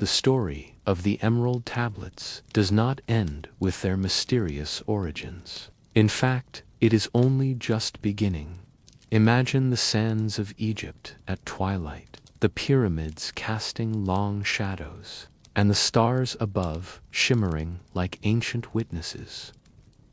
the story of the Emerald Tablets does not end with their mysterious origins. In fact, it is only just beginning. Imagine the sands of Egypt at twilight, the pyramids casting long shadows, and the stars above shimmering like ancient witnesses.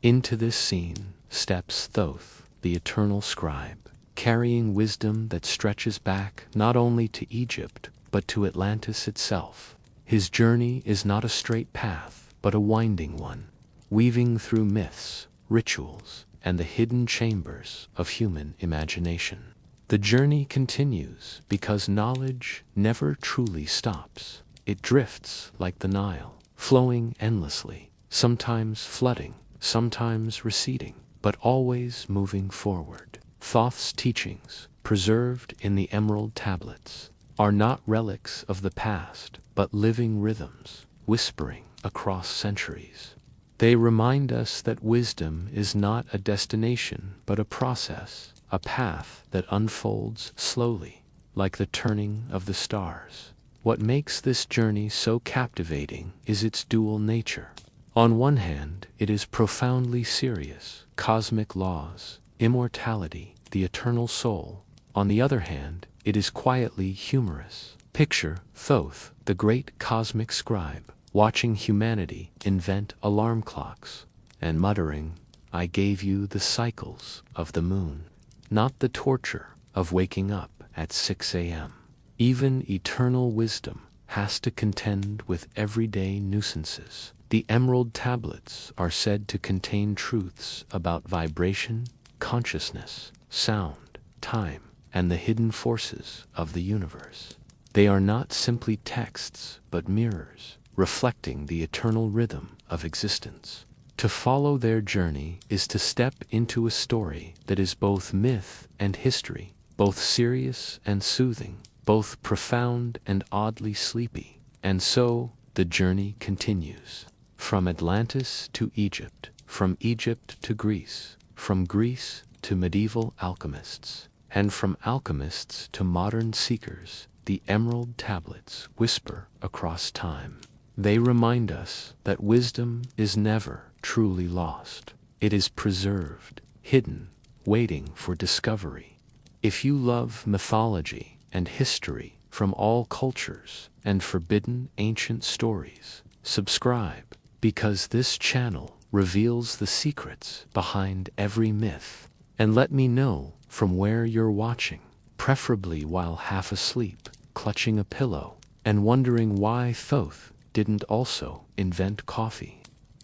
Into this scene steps Thoth, the eternal scribe, carrying wisdom that stretches back not only to Egypt but to Atlantis itself. His journey is not a straight path, but a winding one, weaving through myths, rituals, and the hidden chambers of human imagination. The journey continues because knowledge never truly stops. It drifts like the Nile, flowing endlessly, sometimes flooding, sometimes receding, but always moving forward. Thoth's teachings, preserved in the Emerald Tablets, are not relics of the past, but living rhythms, whispering across centuries. They remind us that wisdom is not a destination, but a process, a path that unfolds slowly, like the turning of the stars. What makes this journey so captivating is its dual nature. On one hand, it is profoundly serious, cosmic laws, immortality, the eternal soul. On the other hand, it is quietly humorous. Picture Thoth, the great cosmic scribe, watching humanity invent alarm clocks, and muttering, "I gave you the cycles of the moon, not the torture of waking up at 6 a.m. Even eternal wisdom has to contend with everyday nuisances. The Emerald Tablets are said to contain truths about vibration, consciousness, sound, time, and the hidden forces of the universe. They are not simply texts, but mirrors, reflecting the eternal rhythm of existence. To follow their journey is to step into a story that is both myth and history, both serious and soothing, both profound and oddly sleepy. And so, the journey continues. From Atlantis to Egypt, from Egypt to Greece, from Greece to medieval alchemists, and from alchemists to modern seekers, the Emerald Tablets whisper across time. They remind us that wisdom is never truly lost. It is preserved, hidden, waiting for discovery. If you love mythology and history from all cultures and forbidden ancient stories, subscribe, because this channel reveals the secrets behind every myth. And let me know from where you're watching, preferably while half asleep, clutching a pillow, and wondering why Thoth didn't also invent coffee.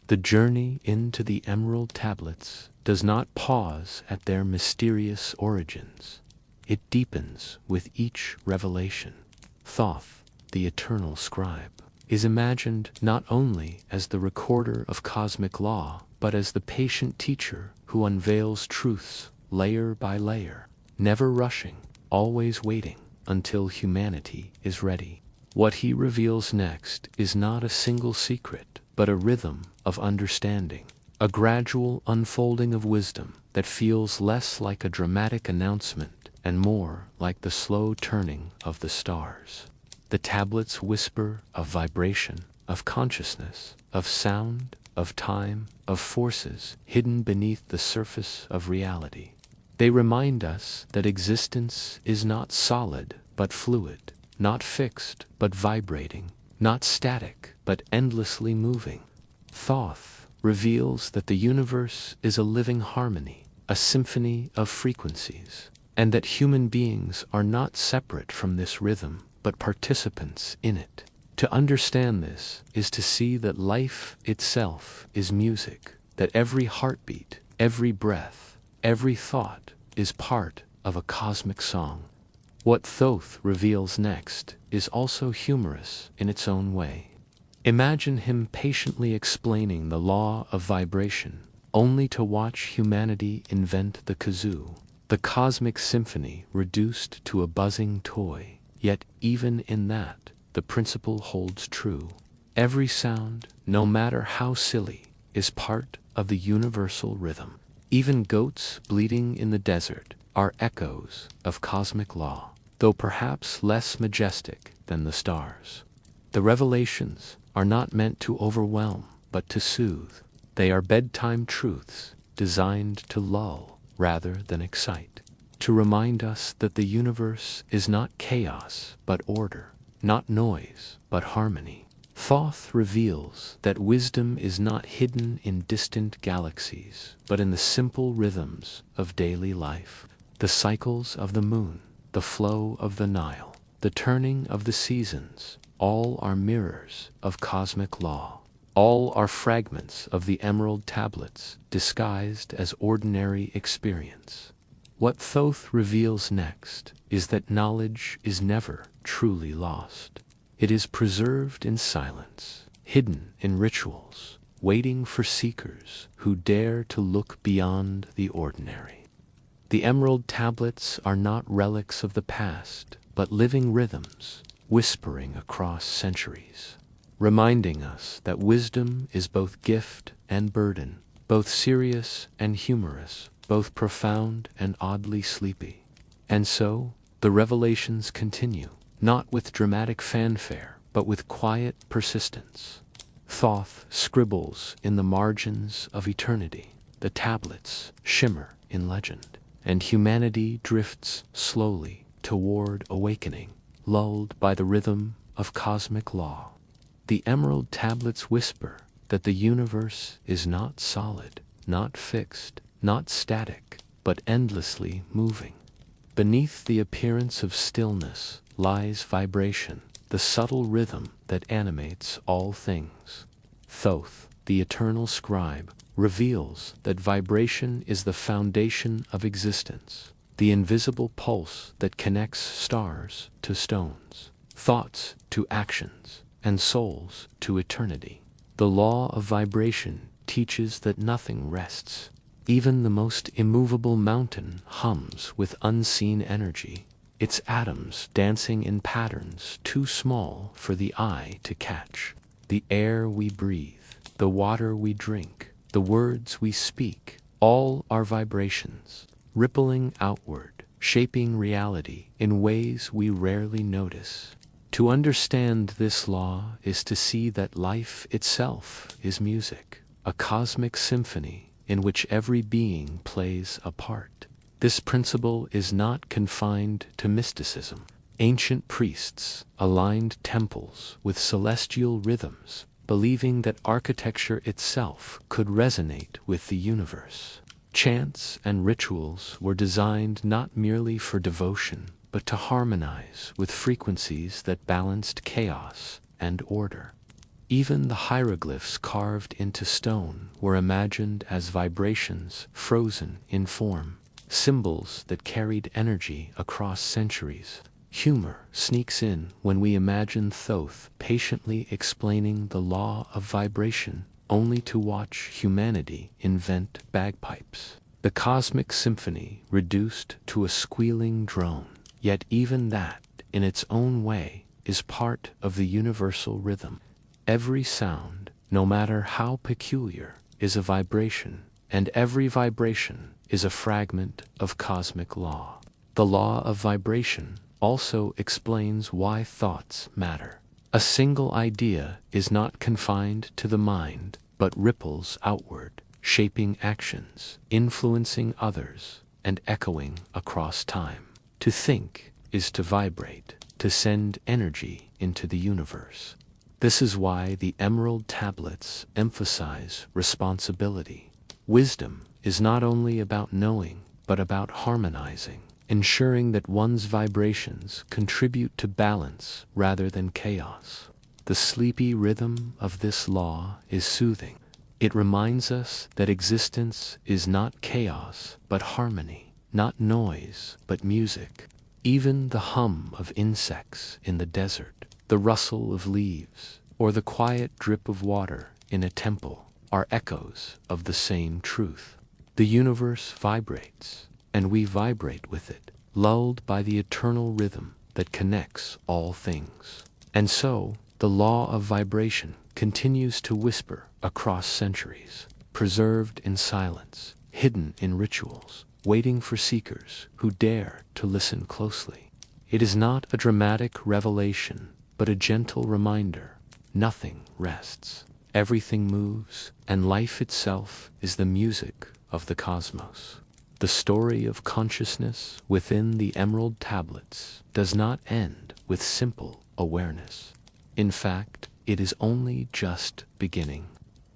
The journey into the Emerald Tablets does not pause at their mysterious origins. It deepens with each revelation. Thoth, the eternal scribe, is imagined not only as the recorder of cosmic law, but as the patient teacher who unveils truths layer by layer, never rushing, always waiting until humanity is ready. What he reveals next is not a single secret, but a rhythm of understanding, a gradual unfolding of wisdom that feels less like a dramatic announcement and more like the slow turning of the stars. The tablets whisper of vibration, of consciousness, of sound, of time, of forces hidden beneath the surface of reality. They remind us that existence is not solid but fluid, not fixed but vibrating, not static but endlessly moving. Thoth reveals that the universe is a living harmony, a symphony of frequencies, and that human beings are not separate from this rhythm, but participants in it. To understand this is to see that life itself is music, that every heartbeat, every breath, every thought is part of a cosmic song. What Thoth reveals next is also humorous in its own way. Imagine him patiently explaining the law of vibration, only to watch humanity invent the kazoo, the cosmic symphony reduced to a buzzing toy. Yet even in that, the principle holds true. Every sound, no matter how silly, is part of the universal rhythm. Even goats bleating in the desert are echoes of cosmic law, though perhaps less majestic than the stars. The revelations are not meant to overwhelm, but to soothe. They are bedtime truths designed to lull rather than excite, to remind us that the universe is not chaos but order, not noise but harmony. Thoth reveals that wisdom is not hidden in distant galaxies, but in the simple rhythms of daily life. The cycles of the moon, the flow of the Nile, the turning of the seasons, all are mirrors of cosmic law. All are fragments of the Emerald Tablets disguised as ordinary experience. What Thoth reveals next is that knowledge is never truly lost. It is preserved in silence, hidden in rituals, waiting for seekers who dare to look beyond the ordinary. The Emerald Tablets are not relics of the past, but living rhythms, whispering across centuries, reminding us that wisdom is both gift and burden, both serious and humorous, both profound and oddly sleepy. And so, the revelations continue, not with dramatic fanfare, but with quiet persistence. Thoth scribbles in the margins of eternity, the tablets shimmer in legend, and humanity drifts slowly toward awakening, lulled by the rhythm of cosmic law. The Emerald Tablets whisper that the universe is not solid, not fixed, not static, but endlessly moving. Beneath the appearance of stillness lies vibration, the subtle rhythm that animates all things. Thoth, the eternal scribe, reveals that vibration is the foundation of existence, the invisible pulse that connects stars to stones, thoughts to actions, and souls to eternity. The law of vibration teaches that nothing rests. Even the most immovable mountain hums with unseen energy, its atoms dancing in patterns too small for the eye to catch. The air we breathe, the water we drink, the words we speak, all are vibrations, rippling outward, shaping reality in ways we rarely notice. To understand this law is to see that life itself is music, a cosmic symphony in which every being plays a part. This principle is not confined to mysticism. Ancient priests aligned temples with celestial rhythms, believing that architecture itself could resonate with the universe. Chants and rituals were designed not merely for devotion, but to harmonize with frequencies that balanced chaos and order. Even the hieroglyphs carved into stone were imagined as vibrations frozen in form, symbols that carried energy across centuries. Humor sneaks in when we imagine Thoth patiently explaining the law of vibration, only to watch humanity invent bagpipes. The cosmic symphony reduced to a squealing drone, yet even that, in its own way, is part of the universal rhythm. Every sound, no matter how peculiar, is a vibration, and every vibration is a fragment of cosmic law. The law of vibration also explains why thoughts matter. A single idea is not confined to the mind, but ripples outward, shaping actions, influencing others, and echoing across time. To think is to vibrate, to send energy into the universe. This is why the Emerald Tablets emphasize responsibility. Wisdom is not only about knowing, but about harmonizing, ensuring that one's vibrations contribute to balance rather than chaos. The sleepy rhythm of this law is soothing. It reminds us that existence is not chaos, but harmony, not noise, but music. Even the hum of insects in the desert, the rustle of leaves, or the quiet drip of water in a temple are echoes of the same truth. The universe vibrates, and we vibrate with it, lulled by the eternal rhythm that connects all things. And so, the law of vibration continues to whisper across centuries, preserved in silence, hidden in rituals, waiting for seekers who dare to listen closely. It is not a dramatic revelation, but a gentle reminder: nothing rests. Everything moves, and life itself is the music of the cosmos. The story of consciousness within the Emerald Tablets does not end with simple awareness. In fact, it is only just beginning.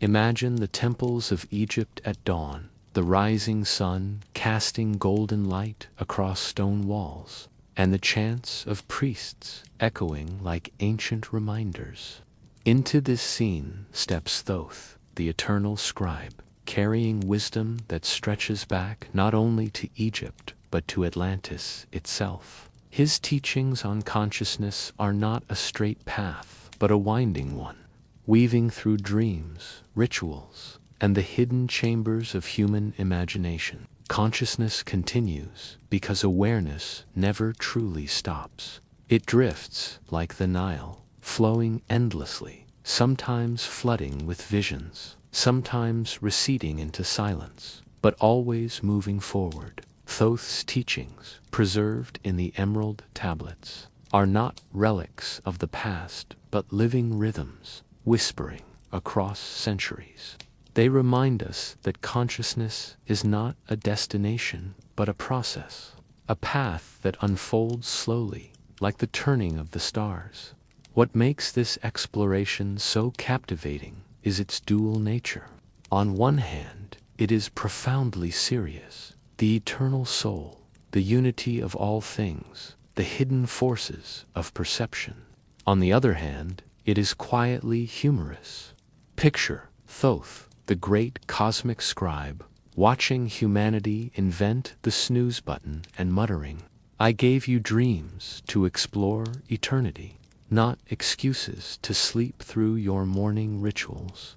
Imagine the temples of Egypt at dawn, the rising sun casting golden light across stone walls, and the chants of priests echoing like ancient reminders. Into this scene steps Thoth, the eternal scribe, carrying wisdom that stretches back not only to Egypt but to Atlantis itself. His teachings on consciousness are not a straight path, but a winding one, weaving through dreams, rituals, and the hidden chambers of human imagination. Consciousness continues because awareness never truly stops. It drifts like the Nile, flowing endlessly, sometimes flooding with visions, sometimes receding into silence, but always moving forward. Thoth's teachings, preserved in the Emerald Tablets, are not relics of the past, but living rhythms, whispering across centuries. They remind us that consciousness is not a destination, but a process, a path that unfolds slowly, like the turning of the stars. What makes this exploration so captivating is its dual nature. On one hand, it is profoundly serious: the eternal soul, the unity of all things, the hidden forces of perception. On the other hand, it is quietly humorous. Picture Thoth, the great cosmic scribe, watching humanity invent the snooze button and muttering, "I gave you dreams to explore eternity, not excuses to sleep through your morning rituals."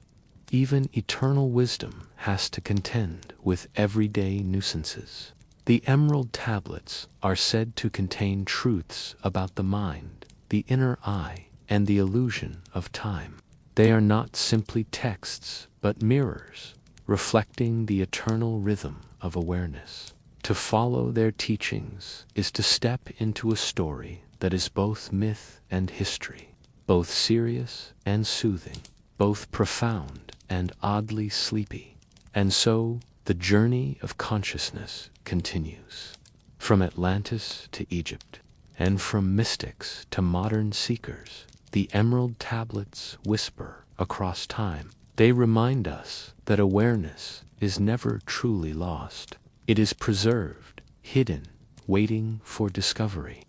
Even eternal wisdom has to contend with everyday nuisances. The Emerald Tablets are said to contain truths about the mind, the inner eye, and the illusion of time. They are not simply texts, but mirrors, reflecting the eternal rhythm of awareness. To follow their teachings is to step into a story that is both myth and history, both serious and soothing, both profound and oddly sleepy. And so, the journey of consciousness continues. From Atlantis to Egypt, and from mystics to modern seekers, the Emerald Tablets whisper across time. They remind us that awareness is never truly lost. It is preserved, hidden, waiting for discovery.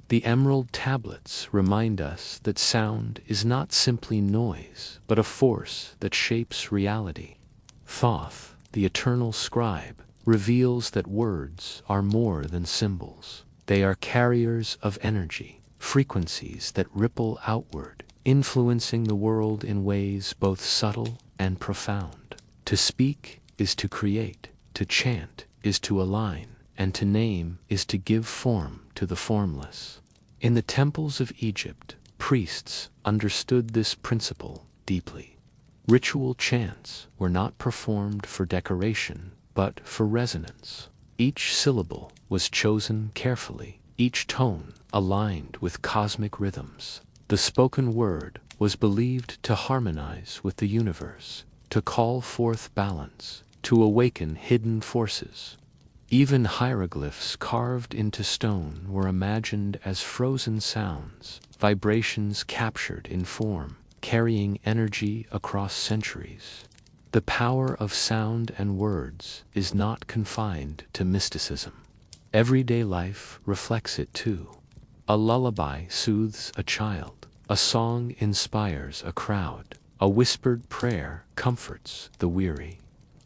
The Emerald Tablets remind us that sound is not simply noise, but a force that shapes reality. Thoth, the eternal scribe, reveals that words are more than symbols. They are carriers of energy, frequencies that ripple outward, influencing the world in ways both subtle and profound. To speak is to create, to chant is to align, and to name is to give form to the formless. In the temples of Egypt, priests understood this principle deeply. Ritual chants were not performed for decoration, but for resonance. Each syllable was chosen carefully, each tone aligned with cosmic rhythms. The spoken word was believed to harmonize with the universe, to call forth balance, to awaken hidden forces. Even hieroglyphs carved into stone were imagined as frozen sounds, vibrations captured in form, carrying energy across centuries. The power of sound and words is not confined to mysticism. Everyday life reflects it too. A lullaby soothes a child, a song inspires a crowd, a whispered prayer comforts the weary.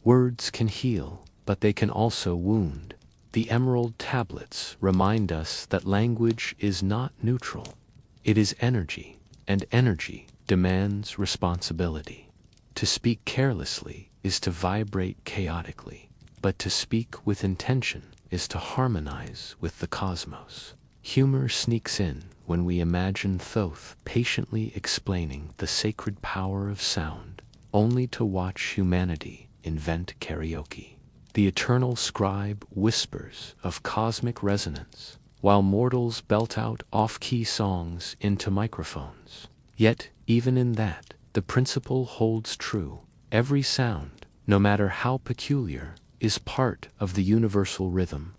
Words can heal, but they can also wound. The Emerald Tablets remind us that language is not neutral. It is energy, and energy demands responsibility. To speak carelessly is to vibrate chaotically, but to speak with intention is to harmonize with the cosmos. Humor sneaks in when we imagine Thoth patiently explaining the sacred power of sound, only to watch humanity invent karaoke. The eternal scribe whispers of cosmic resonance, while mortals belt out off-key songs into microphones. Yet, even in that, the principle holds true. Every sound, no matter how peculiar, is part of the universal rhythm.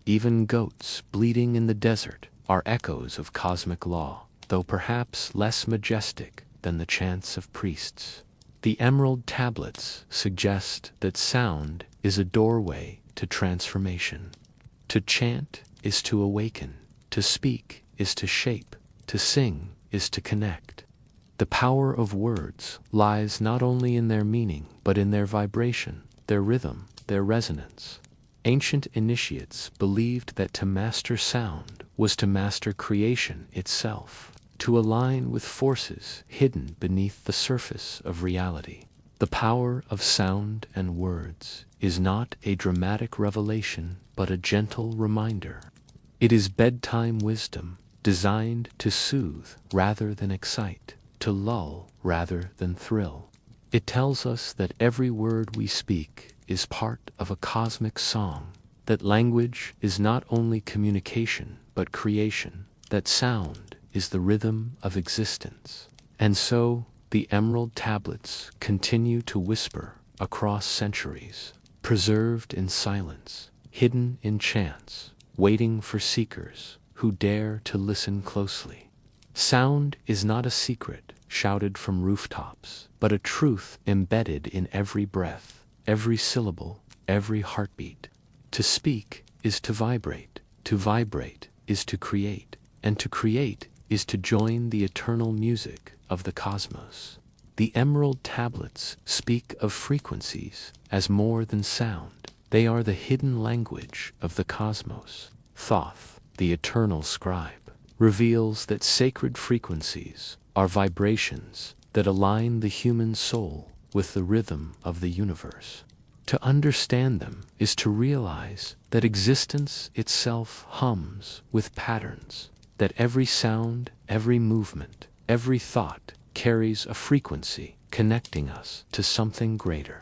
Even goats bleating in the desert are echoes of cosmic law, though perhaps less majestic than the chants of priests. The Emerald Tablets suggest that sound is a doorway to transformation. To chant is to awaken, to speak is to shape, to sing is to connect. The power of words lies not only in their meaning, but in their vibration, their rhythm, their resonance. Ancient initiates believed that to master sound was to master creation itself, to align with forces hidden beneath the surface of reality. The power of sound and words is not a dramatic revelation, but a gentle reminder. It is bedtime wisdom, designed to soothe rather than excite, to lull rather than thrill. It tells us that every word we speak is part of a cosmic song, that language is not only communication but creation, that sound is the rhythm of existence. And so, the Emerald Tablets continue to whisper across centuries, preserved in silence, hidden in chants, waiting for seekers who dare to listen closely. Sound is not a secret shouted from rooftops, but a truth embedded in every breath, every syllable, every heartbeat. To speak is to vibrate is to create, and to create is to join the eternal music of the cosmos. The Emerald Tablets speak of frequencies as more than sound. They are the hidden language of the cosmos. Thoth, the eternal scribe, reveals that sacred frequencies are vibrations that align the human soul with the rhythm of the universe. To understand them is to realize that existence itself hums with patterns, that every sound, every movement, every thought carries a frequency connecting us to something greater.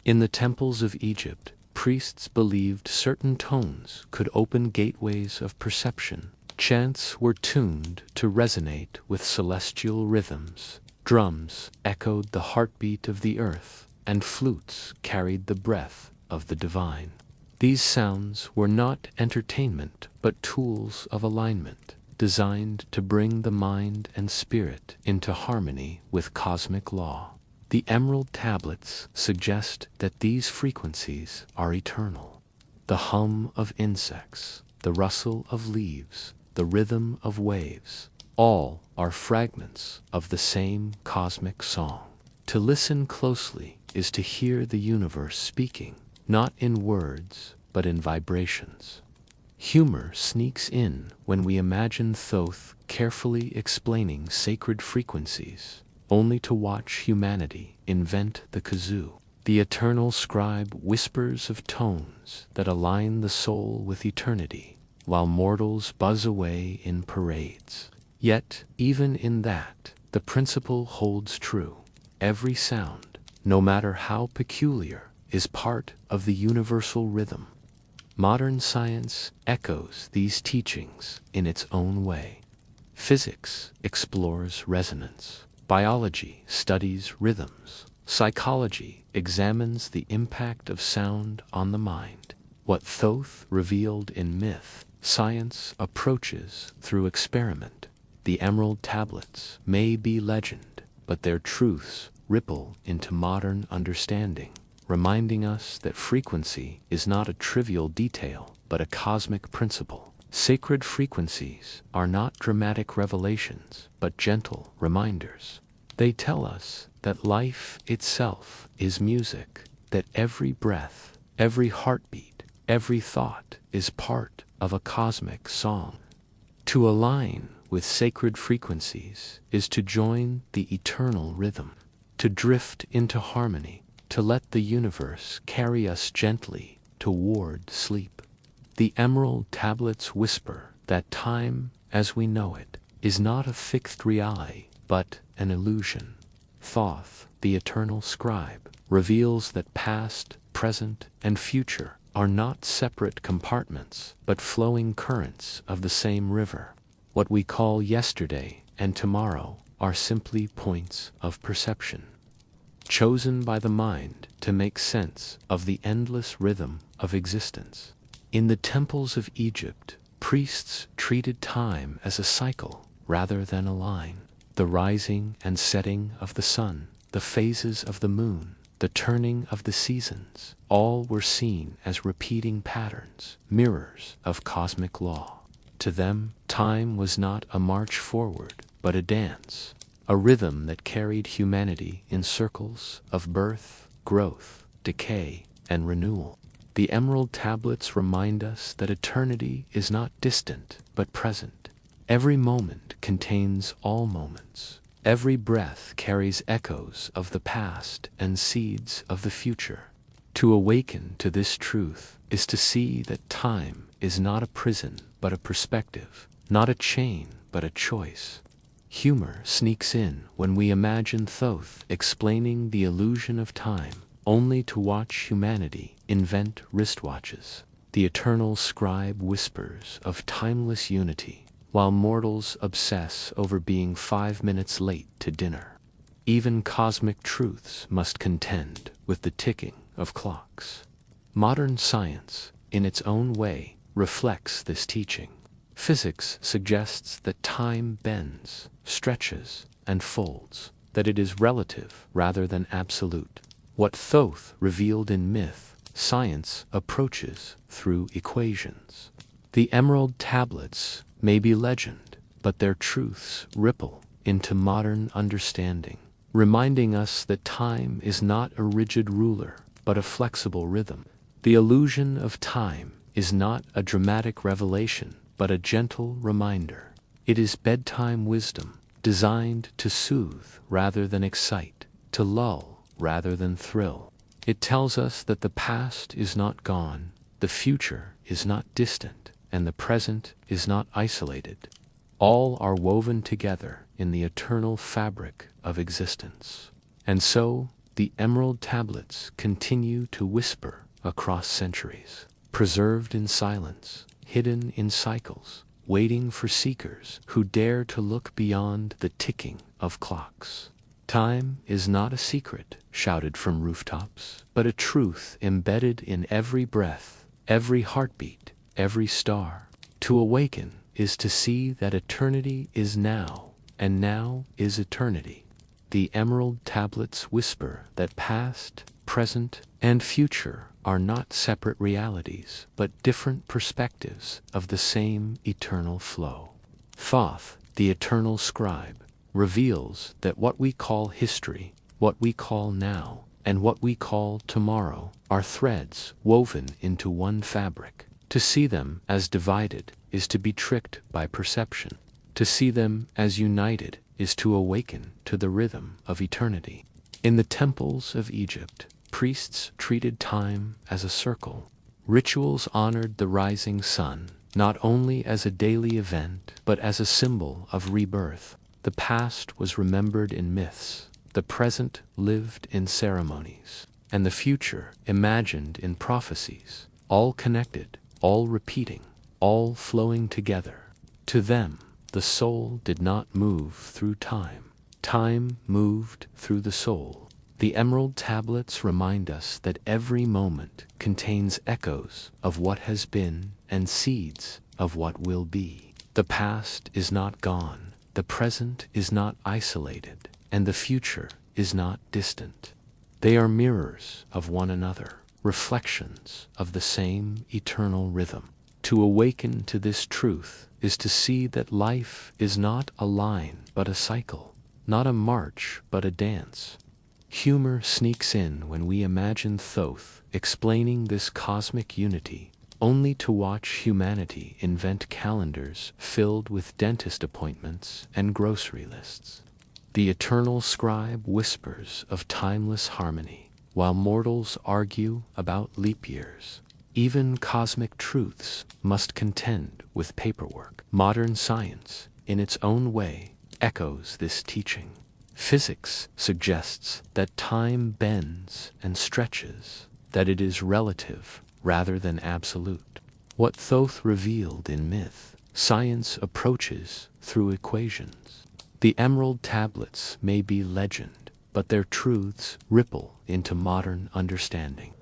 In the temples of Egypt, priests believed certain tones could open gateways of perception. Chants were tuned to resonate with celestial rhythms. Drums echoed the heartbeat of the earth, and flutes carried the breath of the divine. These sounds were not entertainment, but tools of alignment, designed to bring the mind and spirit into harmony with cosmic law. The Emerald Tablets suggest that these frequencies are eternal. The hum of insects, the rustle of leaves, the rhythm of waves, all are fragments of the same cosmic song. To listen closely is to hear the universe speaking, not in words, but in vibrations. Humor sneaks in when we imagine Thoth carefully explaining sacred frequencies, only to watch humanity invent the kazoo. The eternal scribe whispers of tones that align the soul with eternity, while mortals buzz away in parades. Yet, even in that, the principle holds true. Every sound, no matter how peculiar, is part of the universal rhythm. Modern science echoes these teachings in its own way. Physics explores resonance. Biology studies rhythms. Psychology examines the impact of sound on the mind. What Thoth revealed in myth, science approaches through experiment. The Emerald Tablets may be legend, but their truths ripple into modern understanding, reminding us that frequency is not a trivial detail, but a cosmic principle. Sacred frequencies are not dramatic revelations, but gentle reminders. They tell us that life itself is music, that every breath, every heartbeat, every thought is part of a cosmic song. To align with sacred frequencies is to join the eternal rhythm, to drift into harmony, to let the universe carry us gently toward sleep. The Emerald Tablets whisper that time, as we know it, is not a fixed reality, but an illusion. Thoth, the eternal scribe, reveals that past, present, and future are not separate compartments, but flowing currents of the same river. What we call yesterday and tomorrow are simply points of perception, chosen by the mind to make sense of the endless rhythm of existence. In the temples of Egypt, priests treated time as a cycle rather than a line. The rising and setting of the sun, the phases of the moon, the turning of the seasons, all were seen as repeating patterns, mirrors of cosmic law. To them, time was not a march forward, but a dance, a rhythm that carried humanity in circles of birth, growth, decay, and renewal. The Emerald Tablets remind us that eternity is not distant, but present. Every moment contains all moments. Every breath carries echoes of the past and seeds of the future. To awaken to this truth is to see that time is not a prison, but a perspective, not a chain, but a choice. Humor sneaks in when we imagine Thoth explaining the illusion of time, only to watch humanity invent wristwatches. The eternal scribe whispers of timeless unity, while mortals obsess over being 5 minutes late to dinner. Even cosmic truths must contend with the ticking of clocks. Modern science, in its own way, reflects this teaching. Physics suggests that time bends, stretches, and folds, that it is relative rather than absolute. What Thoth revealed in myth, science approaches through equations. The Emerald Tablets may be legend, but their truths ripple into modern understanding, reminding us that time is not a rigid ruler, but a flexible rhythm. The illusion of time is not a dramatic revelation, but a gentle reminder. It is bedtime wisdom, designed to soothe rather than excite, to lull rather than thrill. It tells us that the past is not gone, the future is not distant, and the present is not isolated. All are woven together in the eternal fabric of existence. And so, the Emerald Tablets continue to whisper across centuries, preserved in silence, hidden in cycles, waiting for seekers who dare to look beyond the ticking of clocks. Time is not a secret shouted from rooftops, but a truth embedded in every breath, every heartbeat, every star. To awaken is to see that eternity is now, and now is eternity. The Emerald Tablets whisper that past, present, and future are not separate realities, but different perspectives of the same eternal flow. Thoth, the eternal scribe, reveals that what we call history, what we call now, and what we call tomorrow are threads woven into one fabric. To see them as divided is to be tricked by perception. To see them as united is to awaken to the rhythm of eternity. In the temples of Egypt, priests treated time as a circle. Rituals honored the rising sun, not only as a daily event, but as a symbol of rebirth. The past was remembered in myths, the present lived in ceremonies, and the future imagined in prophecies, all connected, all repeating, all flowing together. To them, the soul did not move through time. Time moved through the soul. The Emerald Tablets remind us that every moment contains echoes of what has been and seeds of what will be. The past is not gone, the present is not isolated, and the future is not distant. They are mirrors of one another, reflections of the same eternal rhythm. To awaken to this truth is to see that life is not a line but a cycle, not a march but a dance. Humor sneaks in when we imagine Thoth explaining this cosmic unity, only to watch humanity invent calendars filled with dentist appointments and grocery lists. The eternal scribe whispers of timeless harmony, while mortals argue about leap years. Even cosmic truths must contend with paperwork. Modern science, in its own way, echoes this teaching. Physics suggests that time bends and stretches, that it is relative rather than absolute. What Thoth revealed in myth, science approaches through equations. The Emerald Tablets may be legend, but their truths ripple into modern understanding,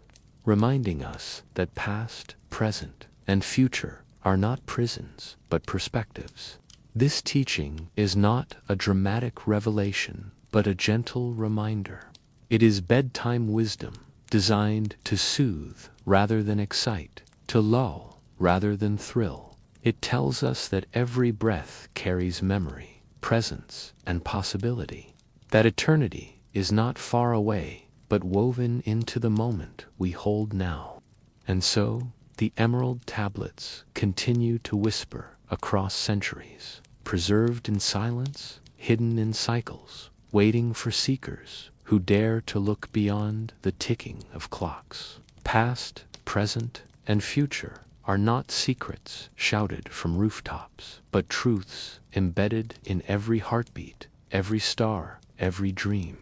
reminding us that past, present, and future are not prisons, but perspectives. This teaching is not a dramatic revelation, but a gentle reminder. It is bedtime wisdom, designed to soothe rather than excite, to lull rather than thrill. It tells us that every breath carries memory, presence, and possibility. That eternity is not far away, but woven into the moment we hold now. And so, the Emerald Tablets continue to whisper across centuries, preserved in silence, hidden in cycles, waiting for seekers who dare to look beyond the ticking of clocks. Past, present, and future are not secrets shouted from rooftops, but truths embedded in every heartbeat, every star, every dream.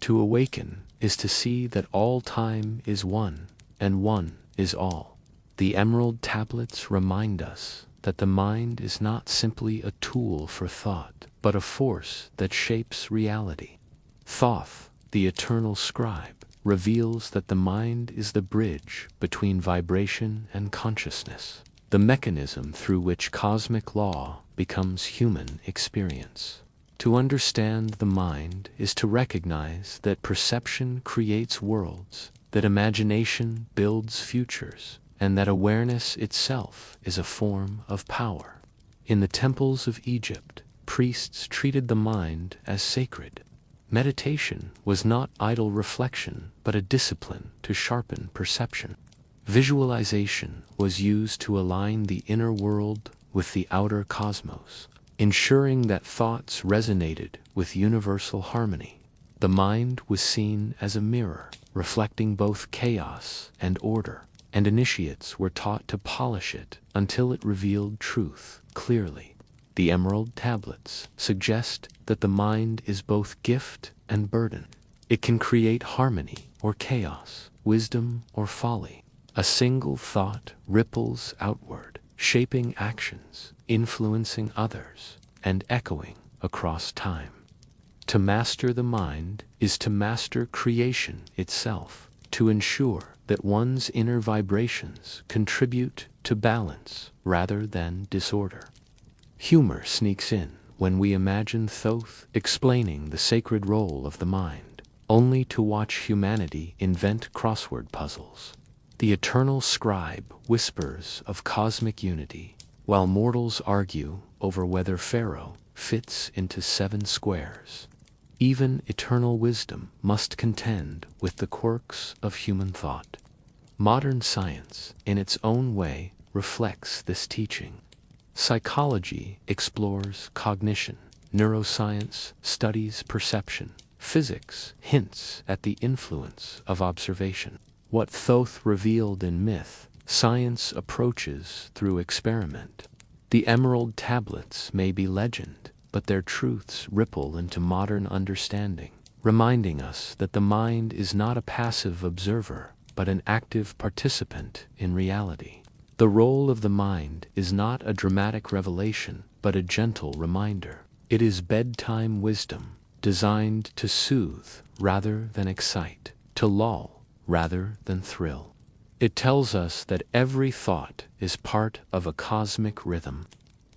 To awaken is to see that all time is one, and one is all. The Emerald Tablets remind us that the mind is not simply a tool for thought, but a force that shapes reality. Thoth, the eternal scribe, reveals that the mind is the bridge between vibration and consciousness, the mechanism through which cosmic law becomes human experience. To understand the mind is to recognize that perception creates worlds, that imagination builds futures, and that awareness itself is a form of power. In the temples of Egypt, priests treated the mind as sacred. Meditation was not idle reflection, but a discipline to sharpen perception. Visualization was used to align the inner world with the outer cosmos, ensuring that thoughts resonated with universal harmony. The mind was seen as a mirror, reflecting both chaos and order, and initiates were taught to polish it until it revealed truth clearly. The Emerald Tablets suggest that the mind is both gift and burden. It can create harmony or chaos, wisdom or folly. A single thought ripples outward, shaping actions, influencing others, and echoing across time. To master the mind is to master creation itself, to ensure that one's inner vibrations contribute to balance rather than disorder. Humor sneaks in when we imagine Thoth explaining the sacred role of the mind, only to watch humanity invent crossword puzzles. The eternal scribe whispers of cosmic unity, while mortals argue over whether Pharaoh fits into 7 squares. Even eternal wisdom must contend with the quirks of human thought. Modern science, in its own way, reflects this teaching. Psychology explores cognition, neuroscience studies perception, physics hints at the influence of observation. What Thoth revealed in myth, science approaches through experiment. The Emerald Tablets may be legend, but their truths ripple into modern understanding, reminding us that the mind is not a passive observer, but an active participant in reality. The role of the mind is not a dramatic revelation, but a gentle reminder. It is bedtime wisdom, designed to soothe rather than excite, to lull rather than thrill. It tells us that every thought is part of a cosmic rhythm,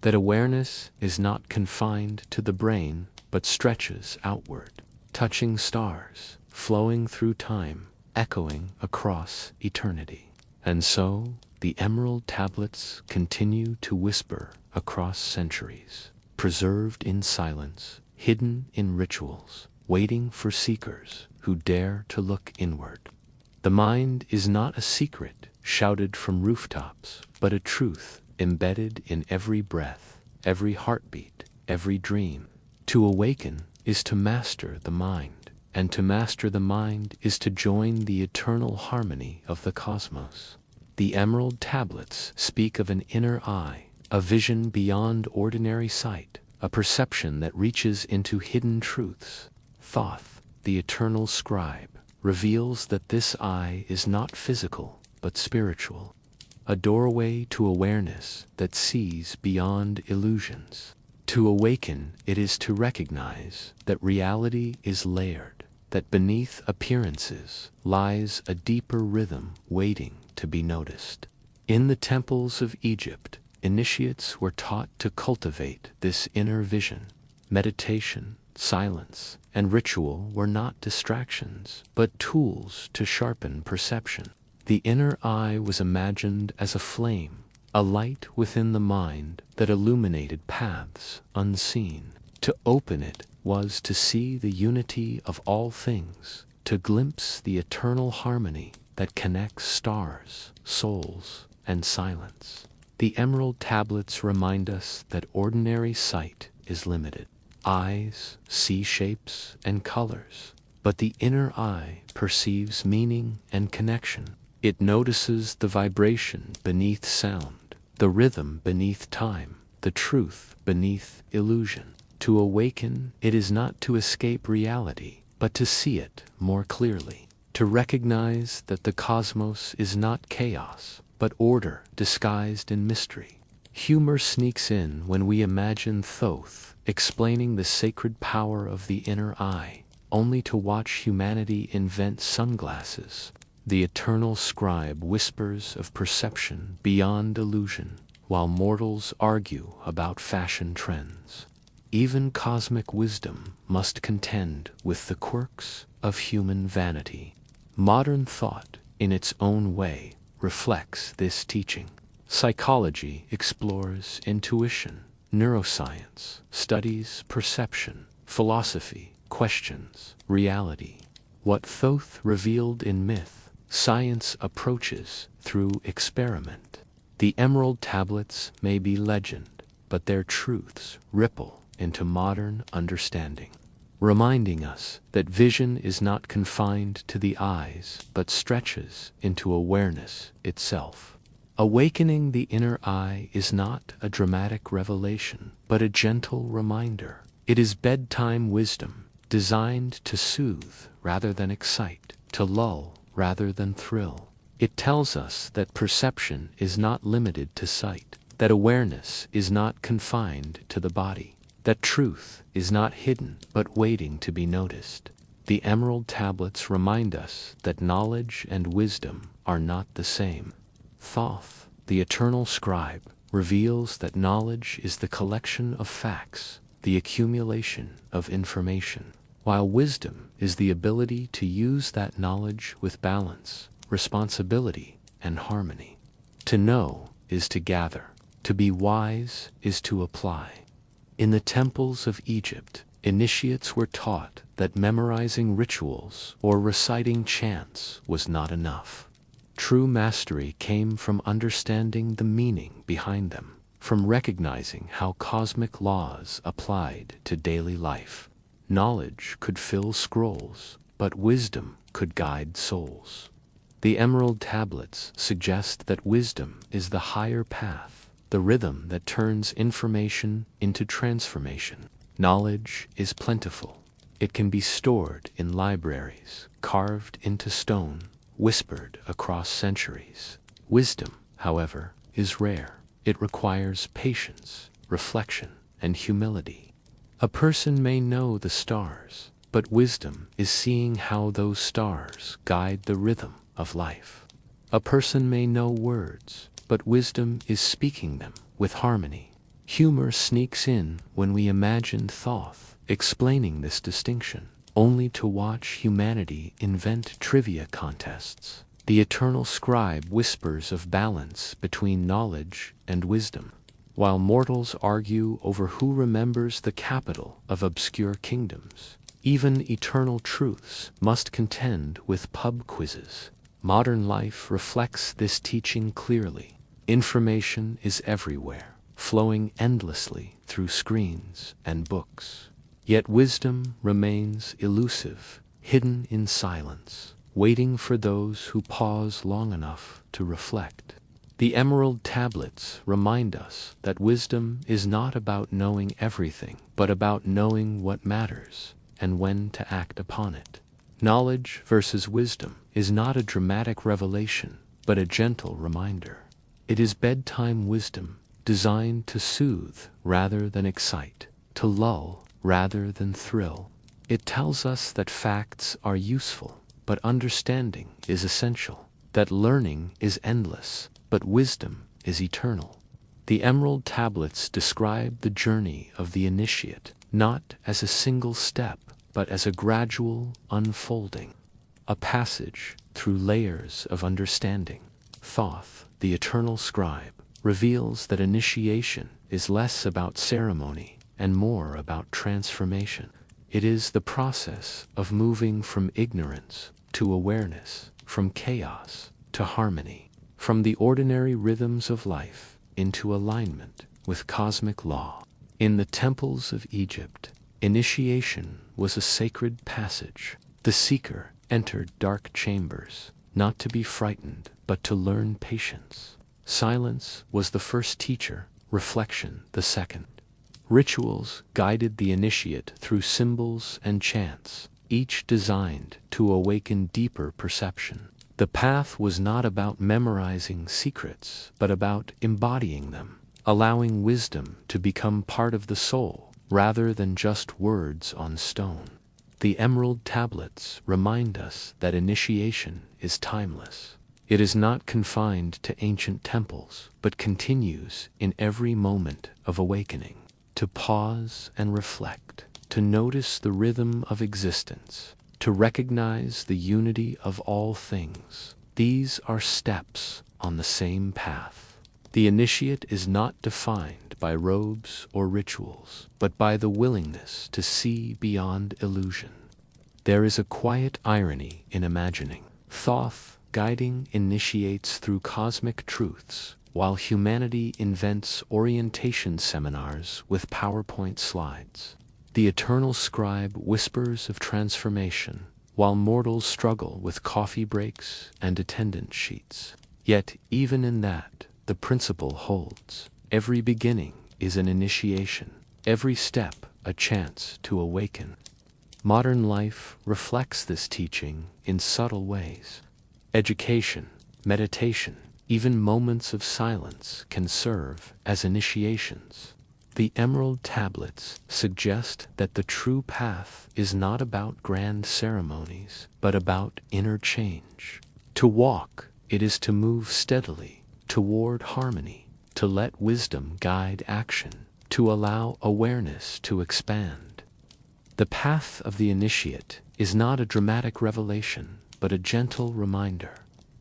that awareness is not confined to the brain, but stretches outward, touching stars, flowing through time, echoing across eternity. And so, the Emerald Tablets continue to whisper across centuries, preserved in silence, hidden in rituals, waiting for seekers who dare to look inward. The mind is not a secret shouted from rooftops, but a truth embedded in every breath, every heartbeat, every dream. To awaken is to master the mind, and to master the mind is to join the eternal harmony of the cosmos. The Emerald Tablets speak of an inner eye, a vision beyond ordinary sight, a perception that reaches into hidden truths. Thoth, the eternal scribe, reveals that this eye is not physical, but spiritual. A doorway to awareness that sees beyond illusions. To awaken, it is to recognize that reality is layered, that beneath appearances lies a deeper rhythm waiting to be noticed. In the temples of Egypt, initiates were taught to cultivate this inner vision. Meditation, silence, and ritual were not distractions, but tools to sharpen perception. The inner eye was imagined as a flame, a light within the mind that illuminated paths unseen. To open it was to see the unity of all things, to glimpse the eternal harmony that connects stars, souls, and silence. The Emerald Tablets remind us that ordinary sight is limited. Eyes see shapes and colors, but the inner eye perceives meaning and connection. It notices the vibration beneath sound, the rhythm beneath time, the truth beneath illusion. To awaken, it is not to escape reality, but to see it more clearly. To recognize that the cosmos is not chaos, but order disguised in mystery. Humor sneaks in when we imagine Thoth explaining the sacred power of the inner eye, only to watch humanity invent sunglasses. The eternal scribe whispers of perception beyond illusion, while mortals argue about fashion trends. Even cosmic wisdom must contend with the quirks of human vanity. Modern thought, in its own way, reflects this teaching. Psychology explores intuition, neuroscience studies perception, philosophy questions reality. What Thoth revealed in myth, science approaches through experiment. The Emerald Tablets may be legend, but their truths ripple into modern understanding, reminding us that vision is not confined to the eyes, but stretches into awareness itself. Awakening the inner eye is not a dramatic revelation, but a gentle reminder. It is bedtime wisdom, designed to soothe rather than excite, to lull rather than thrill. It tells us that perception is not limited to sight, that awareness is not confined to the body, that truth is not hidden but waiting to be noticed. The Emerald Tablets remind us that knowledge and wisdom are not the same. Thoth, the eternal scribe, reveals that knowledge is the collection of facts, the accumulation of information, while wisdom is the ability to use that knowledge with balance, responsibility, and harmony. To know is to gather, to be wise is to apply. In the temples of Egypt, initiates were taught that memorizing rituals or reciting chants was not enough. True mastery came from understanding the meaning behind them, from recognizing how cosmic laws applied to daily life. Knowledge could fill scrolls, but wisdom could guide souls. The Emerald Tablets suggest that wisdom is the higher path, the rhythm that turns information into transformation. Knowledge is plentiful. It can be stored in libraries, carved into stone, whispered across centuries. Wisdom, however, is rare. It requires patience, reflection, and humility. A person may know the stars, but wisdom is seeing how those stars guide the rhythm of life. A person may know words, but wisdom is speaking them with harmony. Humor sneaks in when we imagine Thoth explaining this distinction, only to watch humanity invent trivia contests. The eternal scribe whispers of balance between knowledge and wisdom, while mortals argue over who remembers the capital of obscure kingdoms. Even eternal truths must contend with pub quizzes. Modern life reflects this teaching clearly. Information is everywhere, flowing endlessly through screens and books. Yet wisdom remains elusive, hidden in silence, waiting for those who pause long enough to reflect. The Emerald Tablets remind us that wisdom is not about knowing everything, but about knowing what matters and when to act upon it. Knowledge versus wisdom is not a dramatic revelation, but a gentle reminder. It is bedtime wisdom, designed to soothe rather than excite, to lull rather than thrill. It tells us that facts are useful, but understanding is essential, that learning is endless, but wisdom is eternal. The Emerald Tablets describe the journey of the initiate, not as a single step, but as a gradual unfolding, a passage through layers of understanding. Thoth, the eternal scribe, reveals that initiation is less about ceremony and more about transformation. It is the process of moving from ignorance to awareness, from chaos to harmony, from the ordinary rhythms of life into alignment with cosmic law. In the temples of Egypt, initiation was a sacred passage. The seeker entered dark chambers, not to be frightened, but to learn patience. Silence was the first teacher, reflection the second. Rituals guided the initiate through symbols and chants, each designed to awaken deeper perception. The path was not about memorizing secrets, but about embodying them, allowing wisdom to become part of the soul rather than just words on stone. The Emerald Tablets remind us that initiation is timeless. It is not confined to ancient temples, but continues in every moment of awakening. To pause and reflect, to notice the rhythm of existence, to recognize the unity of all things. These are steps on the same path. The initiate is not defined by robes or rituals, but by the willingness to see beyond illusion. There is a quiet irony in imagining Thoth guiding initiates through cosmic truths, while humanity invents orientation seminars with PowerPoint slides. The eternal scribe whispers of transformation, while mortals struggle with coffee breaks and attendance sheets. Yet, even in that, the principle holds. Every beginning is an initiation, every step a chance to awaken. Modern life reflects this teaching in subtle ways. Education, meditation, even moments of silence can serve as initiations. The Emerald Tablets suggest that the true path is not about grand ceremonies, but about inner change. To walk, it is to move steadily toward harmony, to let wisdom guide action, to allow awareness to expand. The path of the initiate is not a dramatic revelation, but a gentle reminder.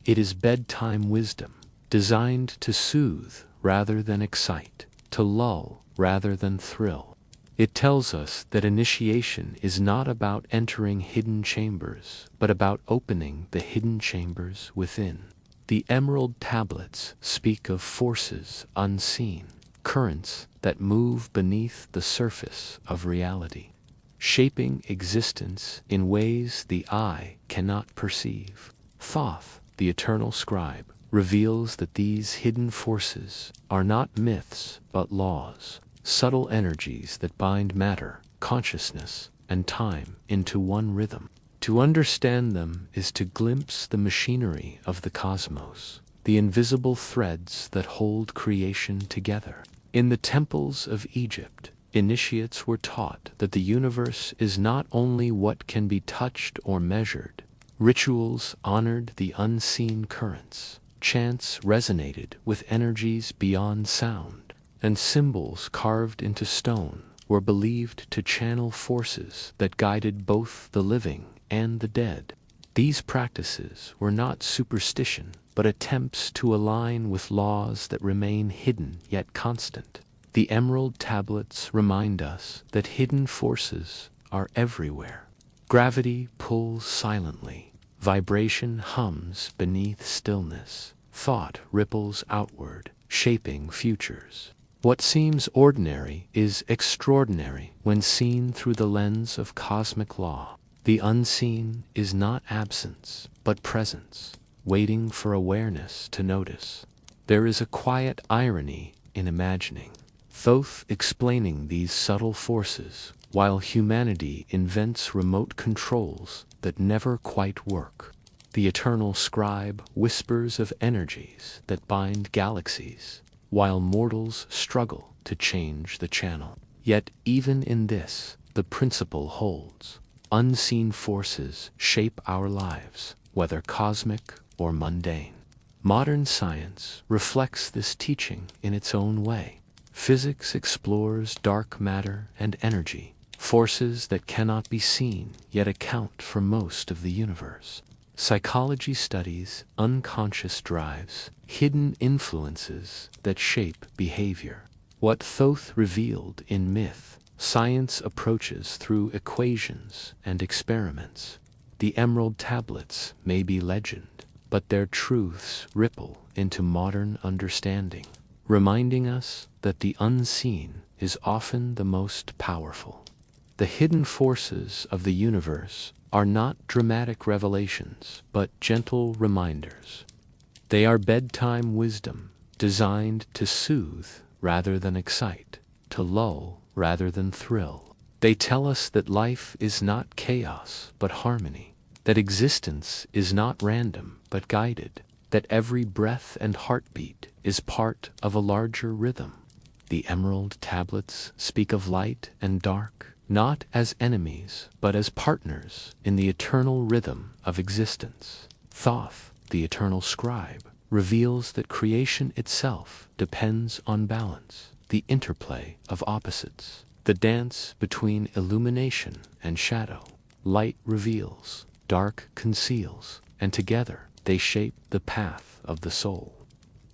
It is bedtime wisdom, designed to soothe rather than excite, to lull rather than thrill. It tells us that initiation is not about entering hidden chambers, but about opening the hidden chambers within. The Emerald Tablets speak of forces unseen, currents that move beneath the surface of reality, shaping existence in ways the eye cannot perceive. Thoth, the eternal scribe, reveals that these hidden forces are not myths but laws, subtle energies that bind matter, consciousness, and time into one rhythm. To understand them is to glimpse the machinery of the cosmos, the invisible threads that hold creation together. In the temples of Egypt, initiates were taught that the universe is not only what can be touched or measured. Rituals honored the unseen currents. Chants resonated with energies beyond sound, and symbols carved into stone were believed to channel forces that guided both the living and the dead. These practices were not superstition, but attempts to align with laws that remain hidden yet constant. The Emerald Tablets remind us that hidden forces are everywhere. Gravity pulls silently. Vibration hums beneath stillness. Thought ripples outward, shaping futures. What seems ordinary is extraordinary when seen through the lens of cosmic law. The unseen is not absence, but presence, waiting for awareness to notice. There is a quiet irony in imagining Thoth explaining these subtle forces, while humanity invents remote controls that never quite work. the eternal scribe whispers of energies that bind galaxies, while mortals struggle to change the channel. Yet even in this, the principle holds. Unseen forces shape our lives, whether cosmic or mundane. Modern science reflects this teaching in its own way. Physics explores dark matter and energy, forces that cannot be seen yet account for most of the universe. Psychology studies unconscious drives, hidden influences that shape behavior. What Thoth revealed in myth, science approaches through equations and experiments. The Emerald Tablets may be legend, but their truths ripple into modern understanding, reminding us that the unseen is often the most powerful. The hidden forces of the universe are not dramatic revelations, but gentle reminders. They are bedtime wisdom, designed to soothe rather than excite, to lull rather than thrill. They tell us that life is not chaos, but harmony, that existence is not random, but guided, that every breath and heartbeat is part of a larger rhythm. The Emerald Tablets speak of light and dark, not as enemies, but as partners in the eternal rhythm of existence. Thoth, the eternal scribe, reveals that creation itself depends on balance, the interplay of opposites, the dance between illumination and shadow. Light reveals, dark conceals, and together they shape the path of the soul.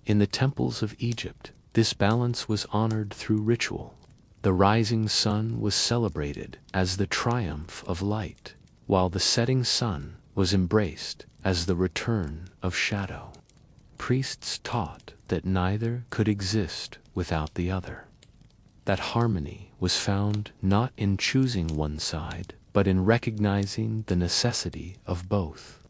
In the temples of Egypt, this balance was honored through ritual. The rising sun was celebrated as the triumph of light, while the setting sun was embraced as the return of shadow. Priests taught that neither could exist without the other. That harmony was found not in choosing one side, but in recognizing the necessity of both.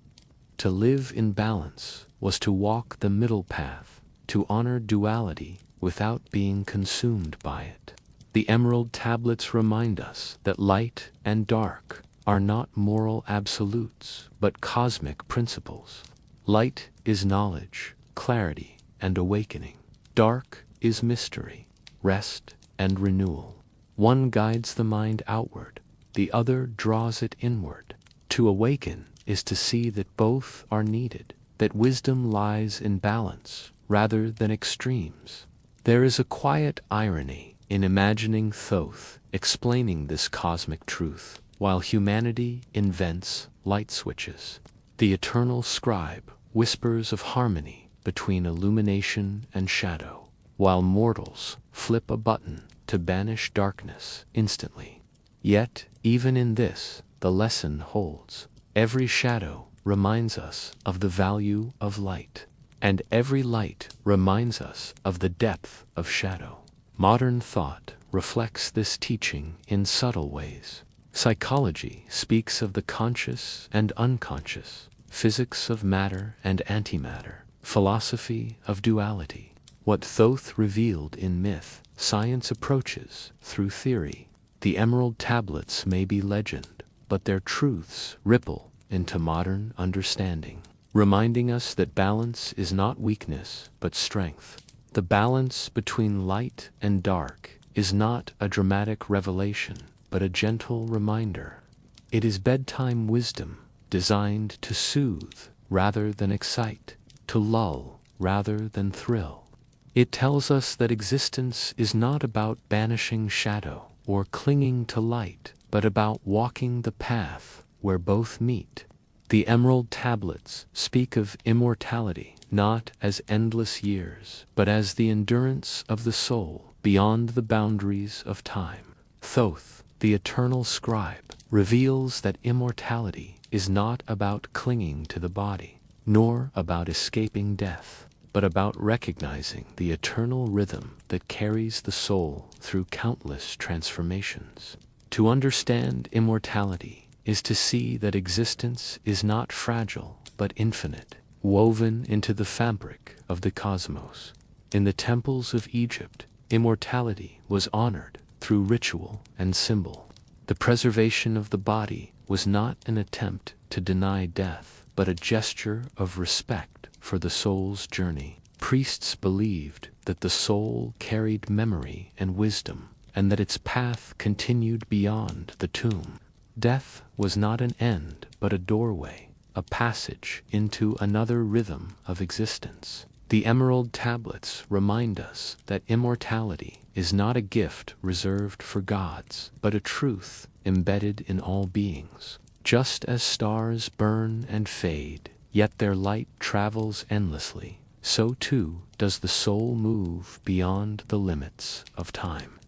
To live in balance was to walk the middle path, to honor duality without being consumed by it. The Emerald Tablets remind us that light and dark are not moral absolutes, but cosmic principles. Light is knowledge, clarity, and awakening. Dark is mystery, rest, and renewal. One guides the mind outward, the other draws it inward. To awaken is to see that both are needed, that wisdom lies in balance rather than extremes. There is a quiet irony in imagining Thoth explaining this cosmic truth, while humanity invents light switches. The eternal scribe whispers of harmony between illumination and shadow, while mortals flip a button to banish darkness instantly. Yet, even in this, the lesson holds. Every shadow reminds us of the value of light, and every light reminds us of the depth of shadow. Modern thought reflects this teaching in subtle ways. Psychology speaks of the conscious and unconscious, physics of matter and antimatter, philosophy of duality. What Thoth revealed in myth, science approaches through theory. The Emerald Tablets may be legend, but their truths ripple into modern understanding, reminding us that balance is not weakness, but strength. The balance between light and dark is not a dramatic revelation, but a gentle reminder. It is bedtime wisdom, designed to soothe rather than excite, to lull rather than thrill. It tells us that existence is not about banishing shadow or clinging to light, but about walking the path where both meet. The Emerald Tablets speak of immortality not as endless years, but as the endurance of the soul beyond the boundaries of time. Thoth, the eternal scribe, reveals that immortality is not about clinging to the body, nor about escaping death, but about recognizing the eternal rhythm that carries the soul through countless transformations. To understand immortality is to see that existence is not fragile, but infinite, woven into the fabric of the cosmos. In the temples of Egypt, immortality was honored through ritual and symbol. The preservation of the body was not an attempt to deny death, but a gesture of respect for the soul's journey. Priests believed that the soul carried memory and wisdom, and that its path continued beyond the tomb. Death was not an end, but a doorway, a passage into another rhythm of existence. The Emerald Tablets remind us that immortality is not a gift reserved for gods, but a truth embedded in all beings. Just as stars burn and fade, yet their light travels endlessly, so too does the soul move beyond the limits of time.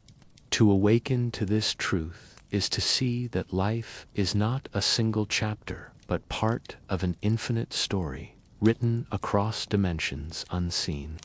To awaken to this truth is to see that life is not a single chapter, but part of an infinite story, written across dimensions unseen.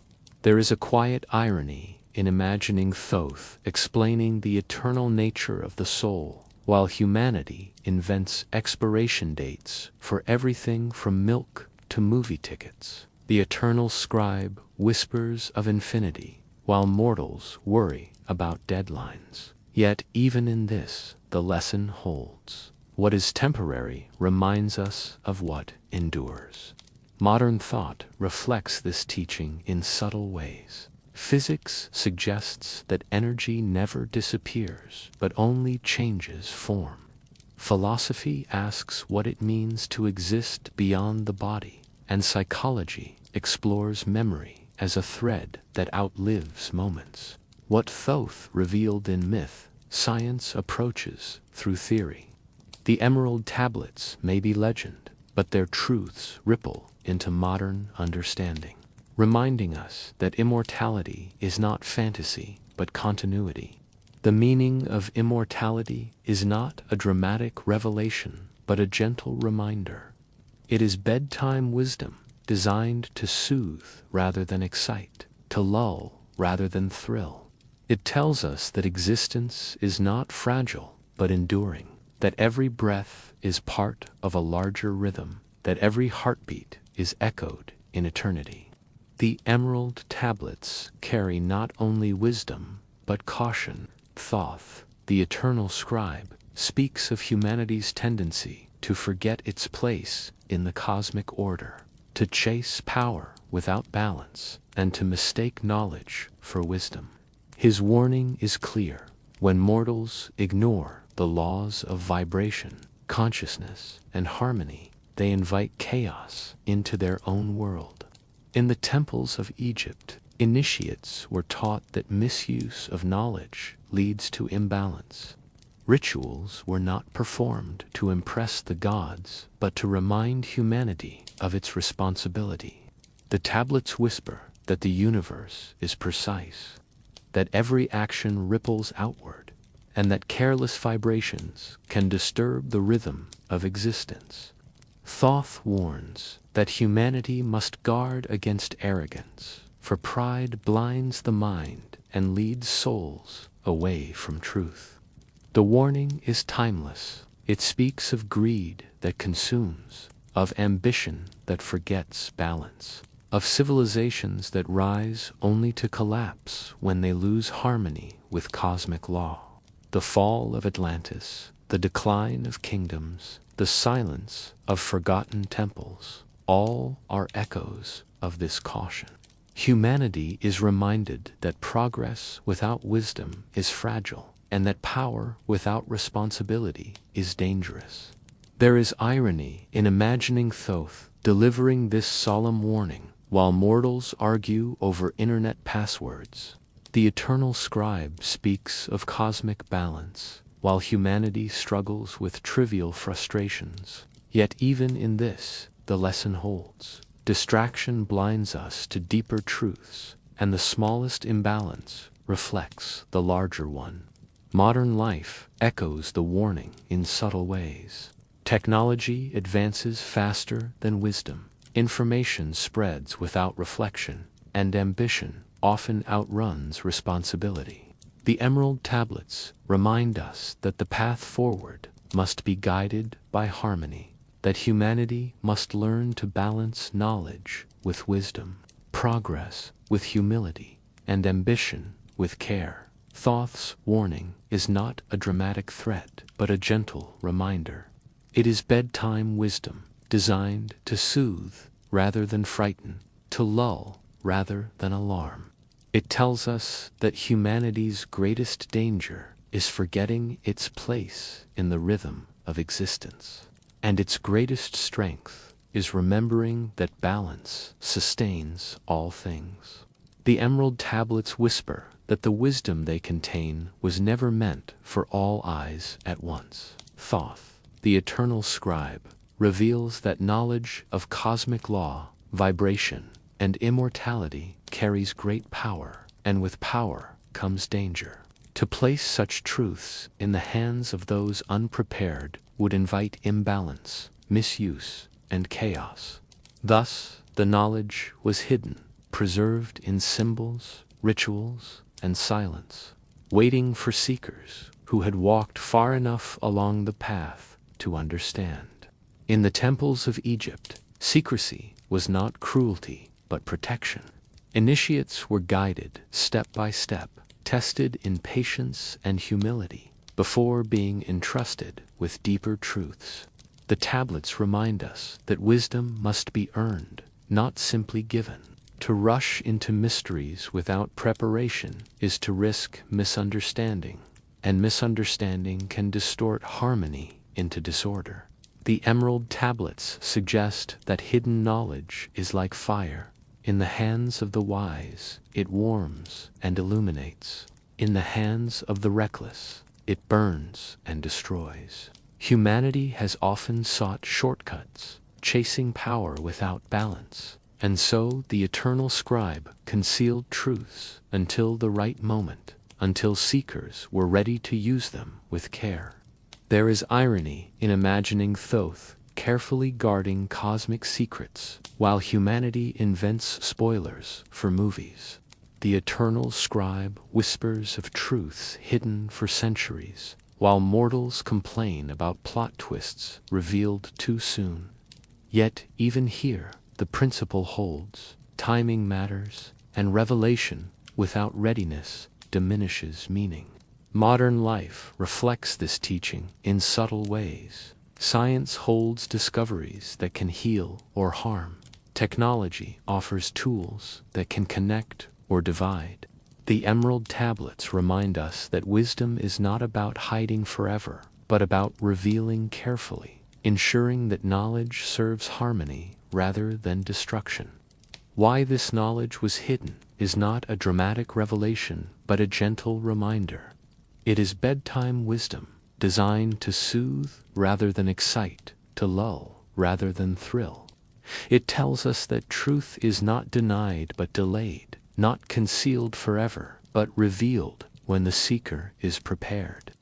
There is a quiet irony in imagining Thoth explaining the eternal nature of the soul, while humanity invents expiration dates for everything from milk to movie tickets. The eternal scribe whispers of infinity, while mortals worry about deadlines. Yet even in this, the lesson holds. What is temporary reminds us of what endures. Modern thought reflects this teaching in subtle ways. Physics suggests that energy never disappears, but only changes form. Philosophy asks what it means to exist beyond the body, and psychology explores memory as a thread that outlives moments. What Thoth revealed in myth, science approaches through theory. The Emerald Tablets may be legend, but their truths ripple into modern understanding, reminding us that immortality is not fantasy, but continuity. The meaning of immortality is not a dramatic revelation, but a gentle reminder. It is bedtime wisdom, designed to soothe rather than excite, to lull rather than thrill. It tells us that existence is not fragile, but enduring, that every breath is part of a larger rhythm, that every heartbeat is echoed in eternity. The Emerald Tablets carry not only wisdom, but caution. Thoth, the eternal scribe, speaks of humanity's tendency to forget its place in the cosmic order, to chase power without balance, and to mistake knowledge for wisdom. His warning is clear: when mortals ignore the laws of vibration, consciousness, and harmony, they invite chaos into their own world. In the temples of Egypt, initiates were taught that misuse of knowledge leads to imbalance. Rituals were not performed to impress the gods, but to remind humanity of its responsibility. The tablets whisper that the universe is precise, that every action ripples outward, and that careless vibrations can disturb the rhythm of existence. Thoth warns that humanity must guard against arrogance, for pride blinds the mind and leads souls away from truth. The warning is timeless. It speaks of greed that consumes, of ambition that forgets balance, of civilizations that rise only to collapse when they lose harmony with cosmic law. The fall of Atlantis, the decline of kingdoms, the silence of forgotten temples, all are echoes of this caution. Humanity is reminded that progress without wisdom is fragile, and that power without responsibility is dangerous. There is irony in imagining Thoth delivering this solemn warning while mortals argue over internet passwords. The eternal scribe speaks of cosmic balance, while humanity struggles with trivial frustrations. Yet even in this, the lesson holds. Distraction blinds us to deeper truths, and the smallest imbalance reflects the larger one. Modern life echoes the warning in subtle ways. Technology advances faster than wisdom. Information spreads without reflection, and ambition often outruns responsibility. The Emerald Tablets remind us that the path forward must be guided by harmony, that humanity must learn to balance knowledge with wisdom, progress with humility, and ambition with care. Thoth's warning is not a dramatic threat, but a gentle reminder. It is bedtime wisdom, designed to soothe rather than frighten, to lull rather than alarm. It tells us that humanity's greatest danger is forgetting its place in the rhythm of existence, and its greatest strength is remembering that balance sustains all things. The Emerald Tablets whisper that the wisdom they contain was never meant for all eyes at once. Thoth, the eternal scribe, reveals that knowledge of cosmic law, vibration, and immortality carries great power, and with power comes danger. To place such truths in the hands of those unprepared would invite imbalance, misuse, and chaos. Thus, the knowledge was hidden, preserved in symbols, rituals, and silence, waiting for seekers who had walked far enough along the path to understand. In the temples of Egypt, secrecy was not cruelty, but protection. Initiates were guided step by step, tested in patience and humility, before being entrusted with deeper truths. The tablets remind us that wisdom must be earned, not simply given. To rush into mysteries without preparation is to risk misunderstanding, and misunderstanding can distort harmony into disorder. The Emerald Tablets suggest that hidden knowledge is like fire. In the hands of the wise, it warms and illuminates. In the hands of the reckless, it burns and destroys. Humanity has often sought shortcuts, chasing power without balance. And so the eternal scribe concealed truths until the right moment, until seekers were ready to use them with care. There is irony in imagining Thoth carefully guarding cosmic secrets while humanity invents spoilers for movies. The eternal scribe whispers of truths hidden for centuries, while mortals complain about plot twists revealed too soon. Yet even here, the principle holds: timing matters, and revelation without readiness diminishes meaning. Modern life reflects this teaching in subtle ways. Science holds discoveries that can heal or harm. Technology offers tools that can connect or divide. The Emerald Tablets remind us that wisdom is not about hiding forever, but about revealing carefully, ensuring that knowledge serves harmony rather than destruction. Why this knowledge was hidden is not a dramatic revelation, but a gentle reminder. It is bedtime wisdom, designed to soothe rather than excite, to lull rather than thrill. It tells us that truth is not denied but delayed, not concealed forever, but revealed when the seeker is prepared.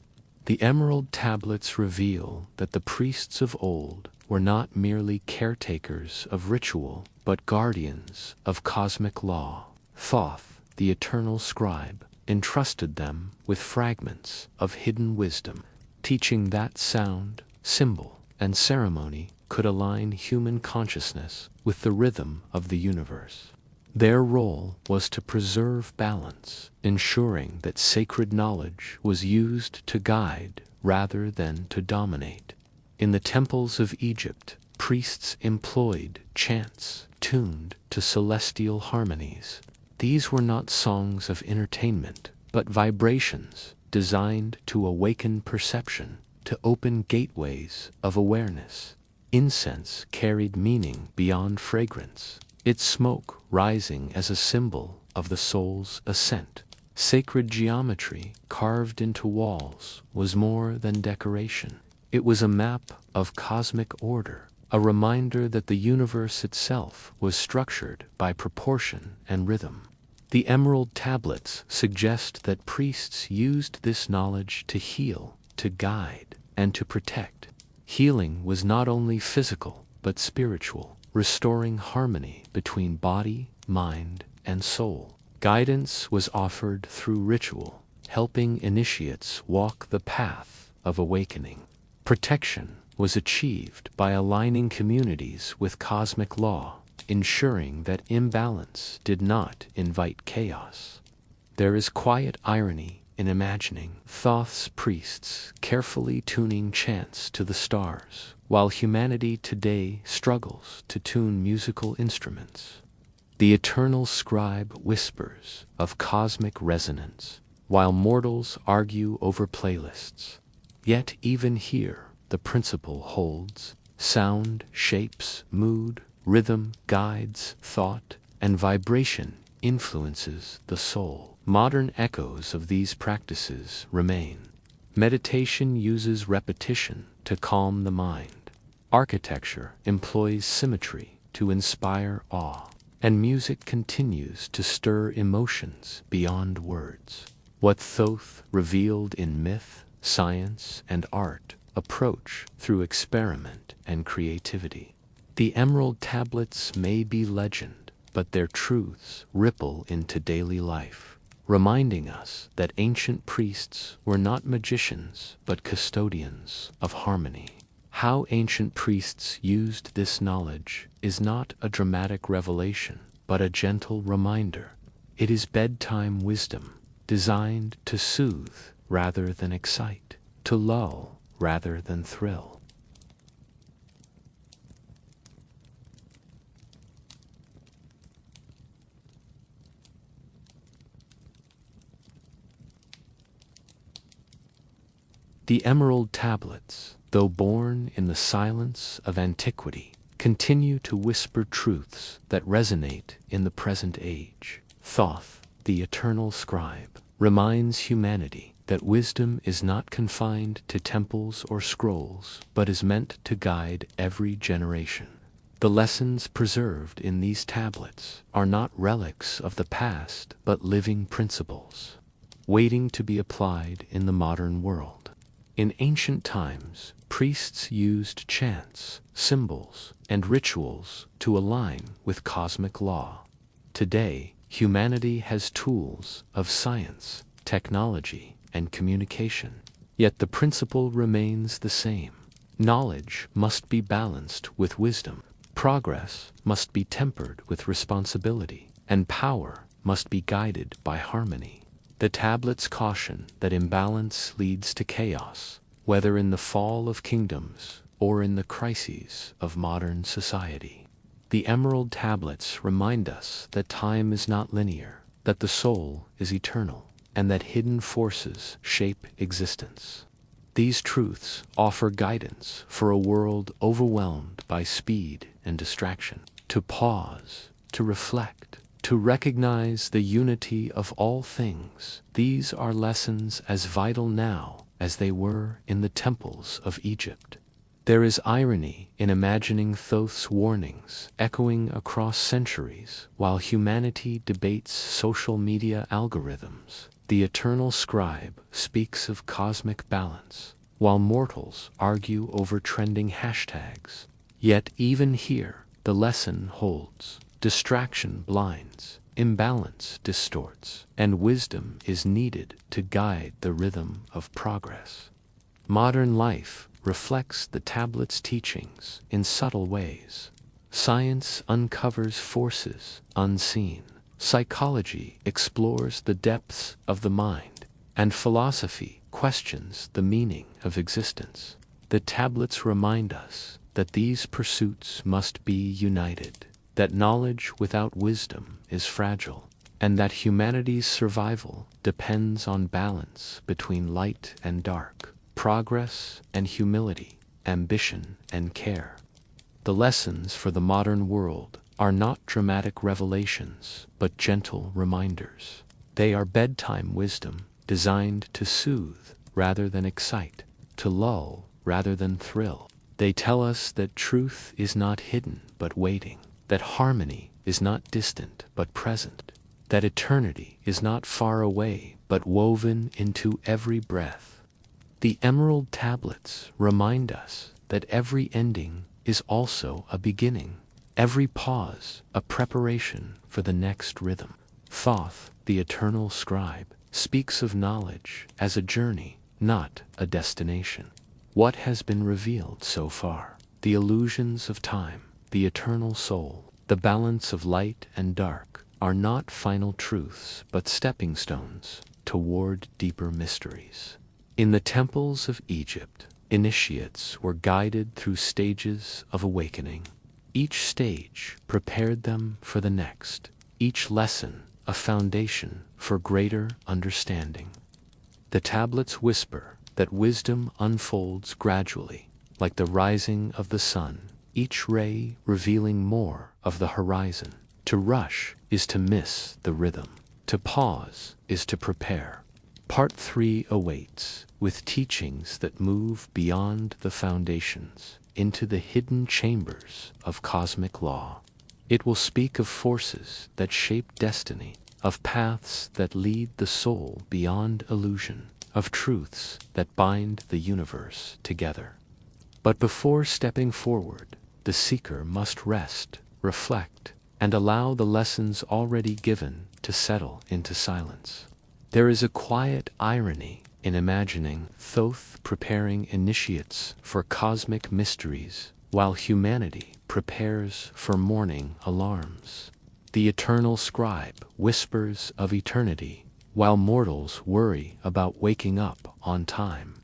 The Emerald Tablets reveal that the priests of old were not merely caretakers of ritual, but guardians of cosmic law. Thoth, the eternal scribe, entrusted them with fragments of hidden wisdom, teaching that sound, symbol, and ceremony could align human consciousness with the rhythm of the universe. Their role was to preserve balance, ensuring that sacred knowledge was used to guide rather than to dominate. In the temples of Egypt, priests employed chants tuned to celestial harmonies. These were not songs of entertainment, but vibrations designed to awaken perception, to open gateways of awareness. Incense carried meaning beyond fragrance, its smoke rising as a symbol of the soul's ascent. Sacred geometry carved into walls was more than decoration. It was a map of cosmic order, a reminder that the universe itself was structured by proportion and rhythm. The Emerald Tablets suggest that priests used this knowledge to heal, to guide, and to protect. Healing was not only physical, but spiritual, restoring harmony between body, mind, and soul. Guidance was offered through ritual, helping initiates walk the path of awakening. Protection was achieved by aligning communities with cosmic law, ensuring that imbalance did not invite chaos. There is quiet irony in imagining Thoth's priests carefully tuning chants to the stars, while humanity today struggles to tune musical instruments. The eternal scribe whispers of cosmic resonance, while mortals argue over playlists. Yet even here, the principle holds. Sound shapes mood, rhythm guides thought, and vibration influences the soul. Modern echoes of these practices remain. Meditation uses repetition to calm the mind. Architecture employs symmetry to inspire awe. And music continues to stir emotions beyond words. What Thoth revealed in myth, science, and art approach through experiment and creativity. The Emerald Tablets may be legend, but their truths ripple into daily life, reminding us that ancient priests were not magicians but custodians of harmony. How ancient priests used this knowledge is not a dramatic revelation, but a gentle reminder. It is bedtime wisdom, designed to soothe rather than excite, to lull rather than thrill. The Emerald Tablets, though born in the silence of antiquity, continue to whisper truths that resonate in the present age. Thoth, the eternal scribe, reminds humanity that wisdom is not confined to temples or scrolls, but is meant to guide every generation. The lessons preserved in these tablets are not relics of the past, but living principles, waiting to be applied in the modern world. In ancient times, priests used chants, symbols, and rituals to align with cosmic law. Today, humanity has tools of science, technology, and communication. Yet the principle remains the same. Knowledge must be balanced with wisdom. Progress must be tempered with responsibility, and power must be guided by harmony. The tablets caution that imbalance leads to chaos, whether in the fall of kingdoms or in the crises of modern society. The Emerald Tablets remind us that time is not linear, that the soul is eternal, and that hidden forces shape existence. These truths offer guidance for a world overwhelmed by speed and distraction. To pause, to reflect, to recognize the unity of all things, these are lessons as vital now as they were in the temples of Egypt. There is irony in imagining Thoth's warnings echoing across centuries while humanity debates social media algorithms. The eternal scribe speaks of cosmic balance, while mortals argue over trending hashtags. Yet even here, the lesson holds. Distraction blinds, imbalance distorts, and wisdom is needed to guide the rhythm of progress. Modern life reflects the tablet's teachings in subtle ways. Science uncovers forces unseen. Psychology explores the depths of the mind, and philosophy questions the meaning of existence. The tablets remind us that these pursuits must be united, that knowledge without wisdom is fragile, and that humanity's survival depends on balance between light and dark, progress and humility, ambition and care. The lessons for the modern world are not dramatic revelations, but gentle reminders. They are bedtime wisdom designed to soothe rather than excite, to lull rather than thrill. They tell us that truth is not hidden but waiting, that harmony is not distant but present, that eternity is not far away but woven into every breath. The Emerald Tablets remind us that every ending is also a beginning, every pause a preparation for the next rhythm. Thoth, the eternal scribe, speaks of knowledge as a journey, not a destination. What has been revealed so far? The illusions of time, the eternal soul, the balance of light and dark, are not final truths but stepping stones toward deeper mysteries. In the temples of Egypt, initiates were guided through stages of awakening. Each stage prepared them for the next, each lesson a foundation for greater understanding. The tablets whisper that wisdom unfolds gradually, like the rising of the sun, each ray revealing more of the horizon. To rush is to miss the rhythm. To pause is to prepare. Part 3 awaits, with teachings that move beyond the foundations into the hidden chambers of cosmic law. It will speak of forces that shape destiny, of paths that lead the soul beyond illusion, of truths that bind the universe together. But before stepping forward, the seeker must rest, reflect, and allow the lessons already given to settle into silence. There is a quiet irony in imagining Thoth preparing initiates for cosmic mysteries while humanity prepares for morning alarms. The eternal scribe whispers of eternity while mortals worry about waking up on time.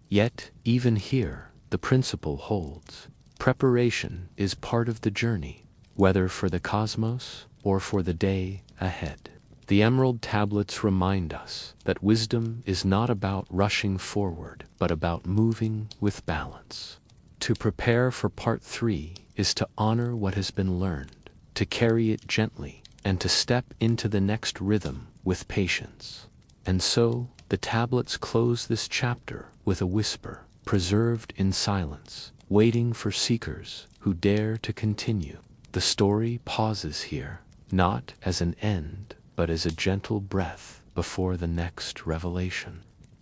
Yet, even here, the principle holds. Preparation is part of the journey, whether for the cosmos or for the day ahead. The Emerald Tablets remind us that wisdom is not about rushing forward, but about moving with balance. To prepare for Part 3 is to honor what has been learned, to carry it gently, and to step into the next rhythm with patience. And so, the tablets close this chapter with a whisper, preserved in silence, waiting for seekers who dare to continue. The story pauses here, not as an end, but as a gentle breath before the next revelation.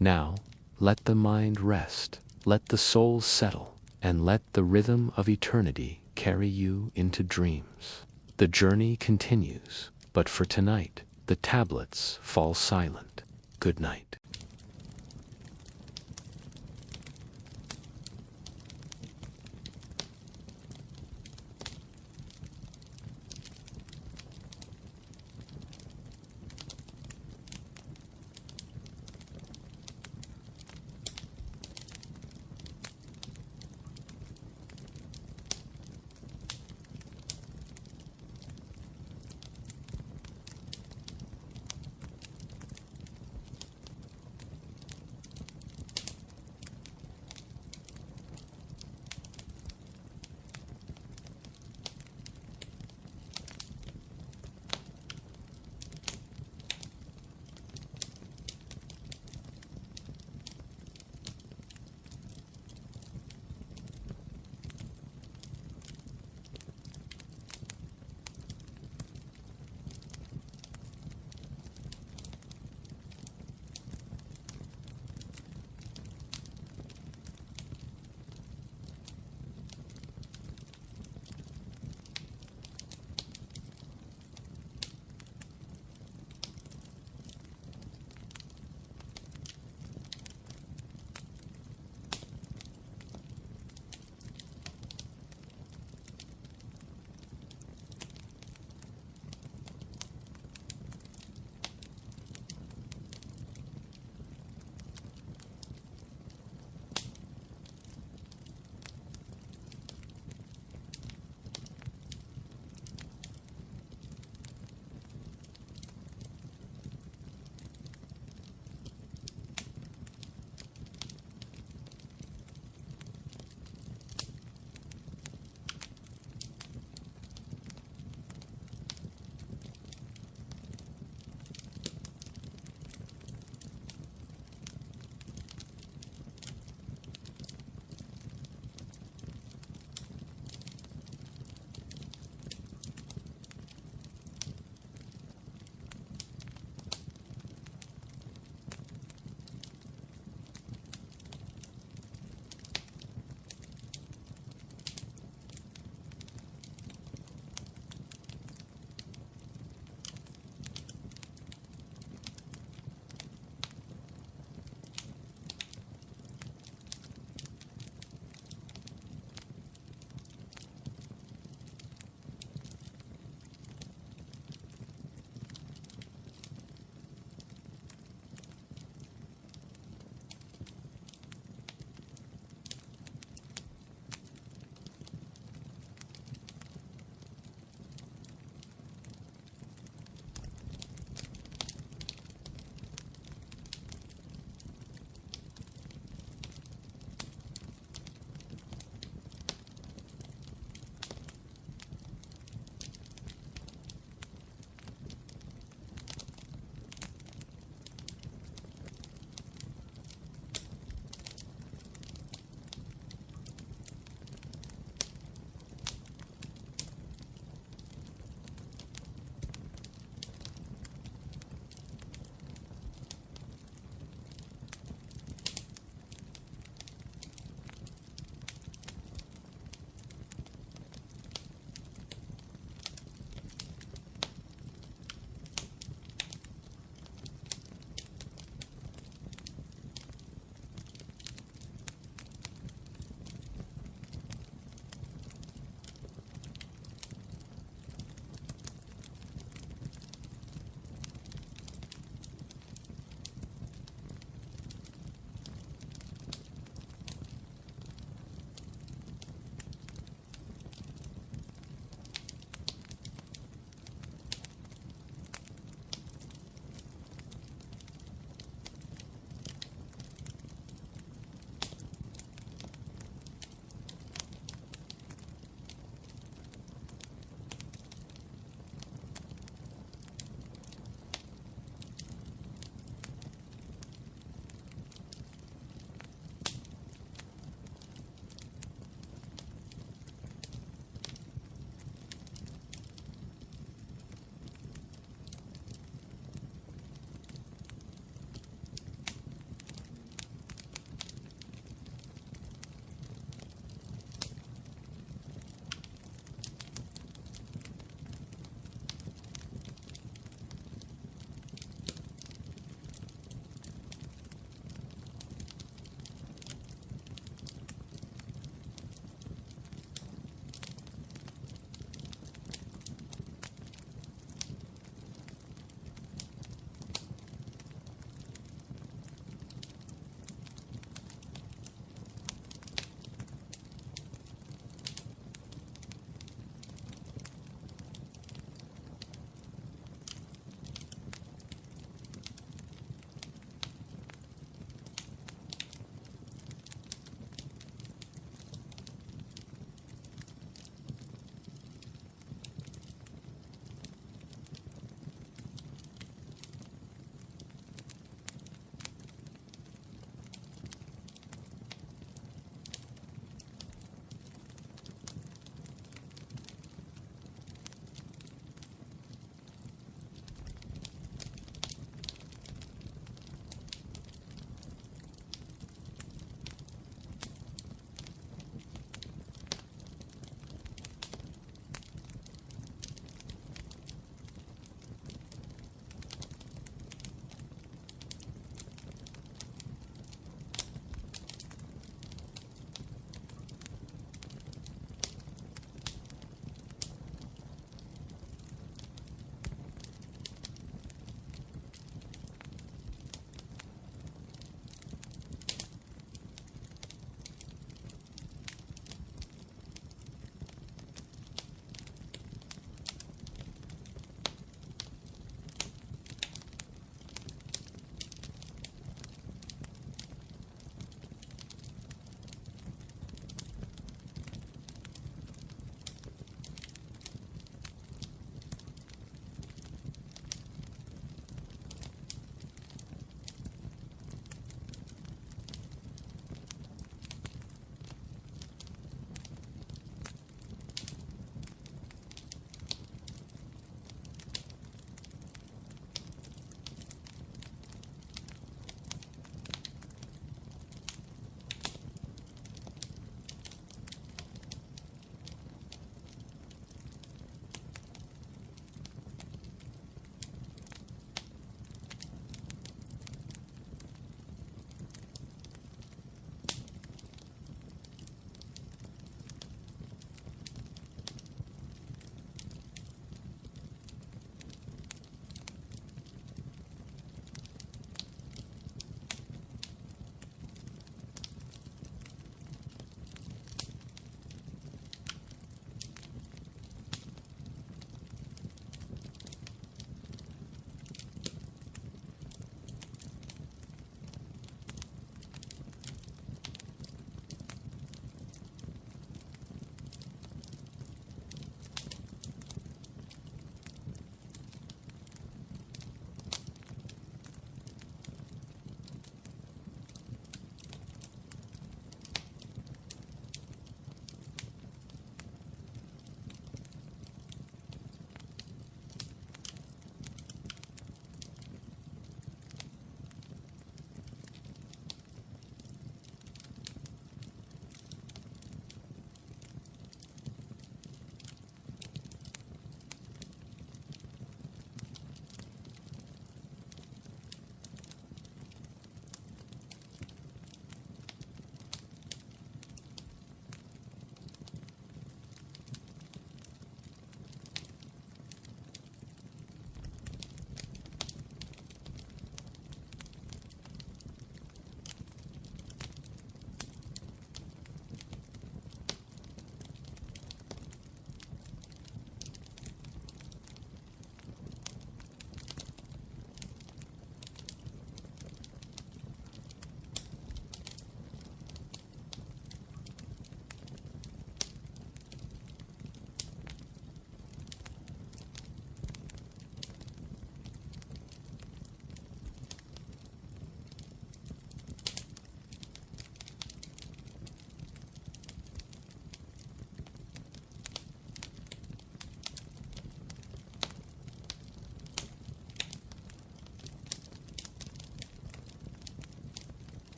Now, let the mind rest, let the soul settle, and let the rhythm of eternity carry you into dreams. The journey continues, but for tonight, the tablets fall silent. Good night.